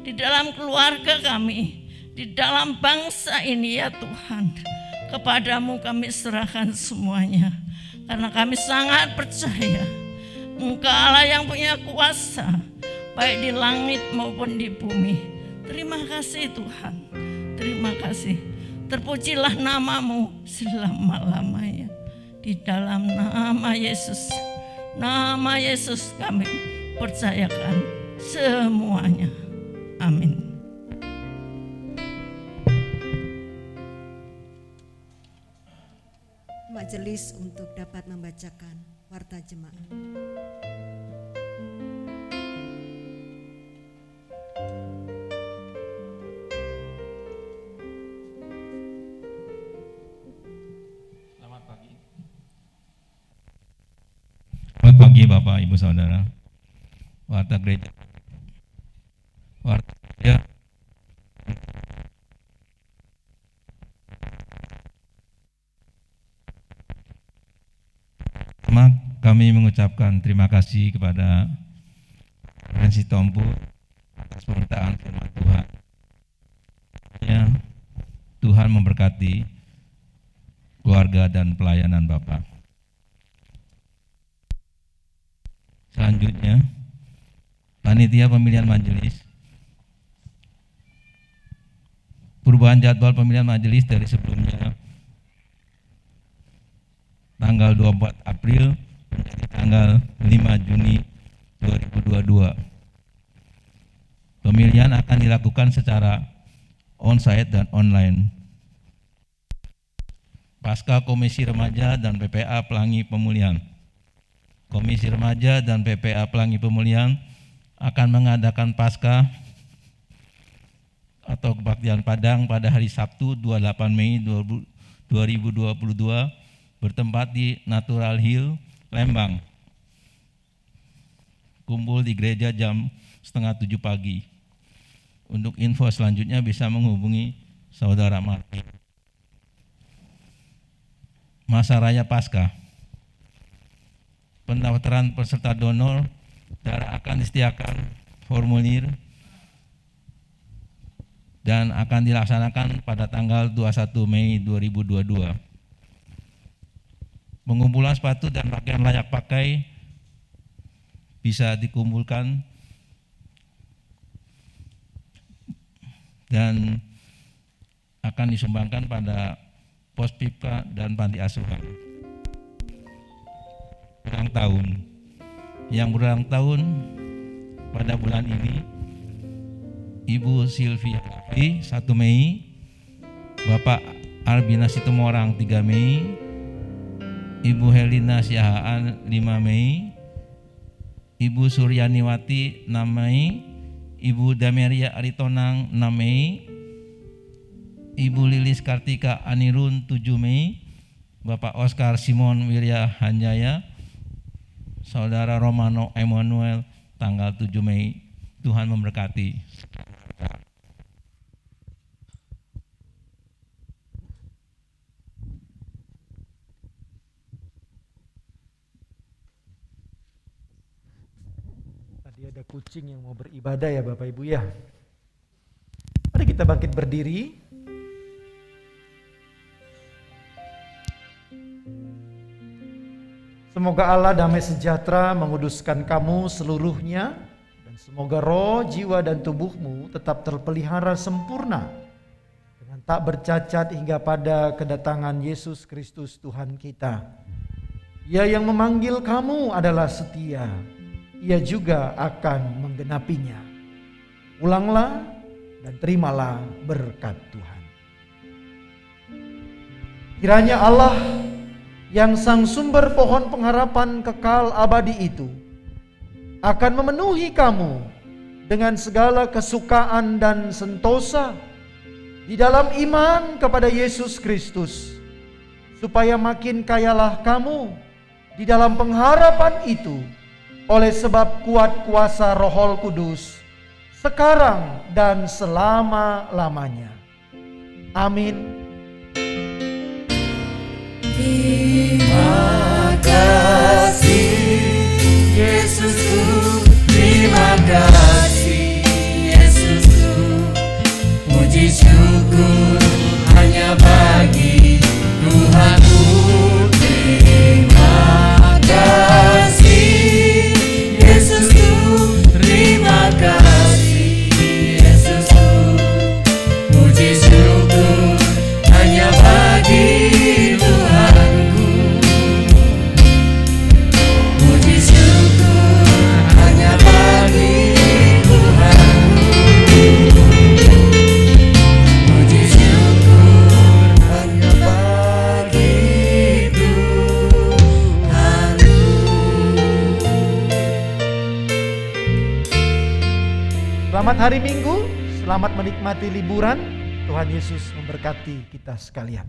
di dalam keluarga kami, di dalam bangsa ini ya Tuhan. Kepada-Mu kami serahkan semuanya, karena kami sangat percaya Engkau Allah yang punya kuasa baik di langit maupun di bumi. Terima kasih Tuhan, terima kasih. Terpujilah nama-Mu selama-lamanya. Di dalam nama Yesus kami percayakan semuanya. Amin. Majelis untuk dapat membacakan warta jemaat. Selamat pagi. Selamat pagi Bapak Ibu Saudara. Warta gereja. Warta gereja. Kami mengucapkan terima kasih kepada Rensi Tompu atas pemberitaan firman Tuhan. Ya, Tuhan memberkati keluarga dan pelayanan Bapak. Selanjutnya, panitia pemilihan majelis. Perubahan jadwal pemilihan majelis dari sebelumnya tanggal 24 April menjadi tanggal 5 Juni 2022. Pemilihan akan dilakukan secara on-site dan online. Pasca Komisi Remaja dan PPA Pelangi Pemulihan. Komisi Remaja dan PPA Pelangi Pemulihan akan mengadakan pasca atau kebaktian Padang pada hari Sabtu 28 Mei 2022 bertempat di Natural Hill, Lembang. Kumpul di gereja jam 6:30 pagi. Untuk info selanjutnya bisa menghubungi Saudara Martin. Masa Raya Paskah. Pendaftaran peserta donor akan disediakan formulir dan akan dilaksanakan pada tanggal 21 Mei 2022. Pengumpulan sepatu dan pakaian layak pakai bisa dikumpulkan dan akan disumbangkan pada pos pipa dan panti asuhan. Ulang tahun yang berulang tahun pada bulan ini, Ibu Sylvia Raffi 1 Mei, Bapak Albina Situmorang 3 Mei, Ibu Helina Siahaan 5 Mei, Ibu Suryaniwati 6 Mei, Ibu Dameria Aritonang 6 Mei, Ibu Lilis Kartika Anirun 7 Mei, Bapak Oscar Simon Wirya Hanjaya, Saudara Romano Emmanuel tanggal 7 Mei. Tuhan memberkati. Tadi ada kucing yang mau beribadah ya Bapak Ibu ya. Mari kita bangkit berdiri. Semoga Allah damai sejahtera menguduskan kamu seluruhnya, dan semoga roh, jiwa, dan tubuhmu tetap terpelihara sempurna dengan tak bercacat hingga pada kedatangan Yesus Kristus Tuhan kita. Ia yang memanggil kamu adalah setia, Ia juga akan menggenapinya. Pulanglah dan terimalah berkat Tuhan. Kiranya Allah yang sang sumber pohon pengharapan kekal abadi itu akan memenuhi kamu dengan segala kesukaan dan sentosa di dalam iman kepada Yesus Kristus, supaya makin kayalah kamu di dalam pengharapan itu oleh sebab kuat kuasa Roh Kudus sekarang dan selama-lamanya. Amin. Terima kasih Yesusku, terima kasih Yesusku. Puji syukur hanya bagi Tuhanku. Terima kasih Yesusku, terima kasih Yesusku. Puji syukur hanya bagi Selamat hari Minggu, selamat menikmati liburan. Tuhan Yesus memberkati kita sekalian.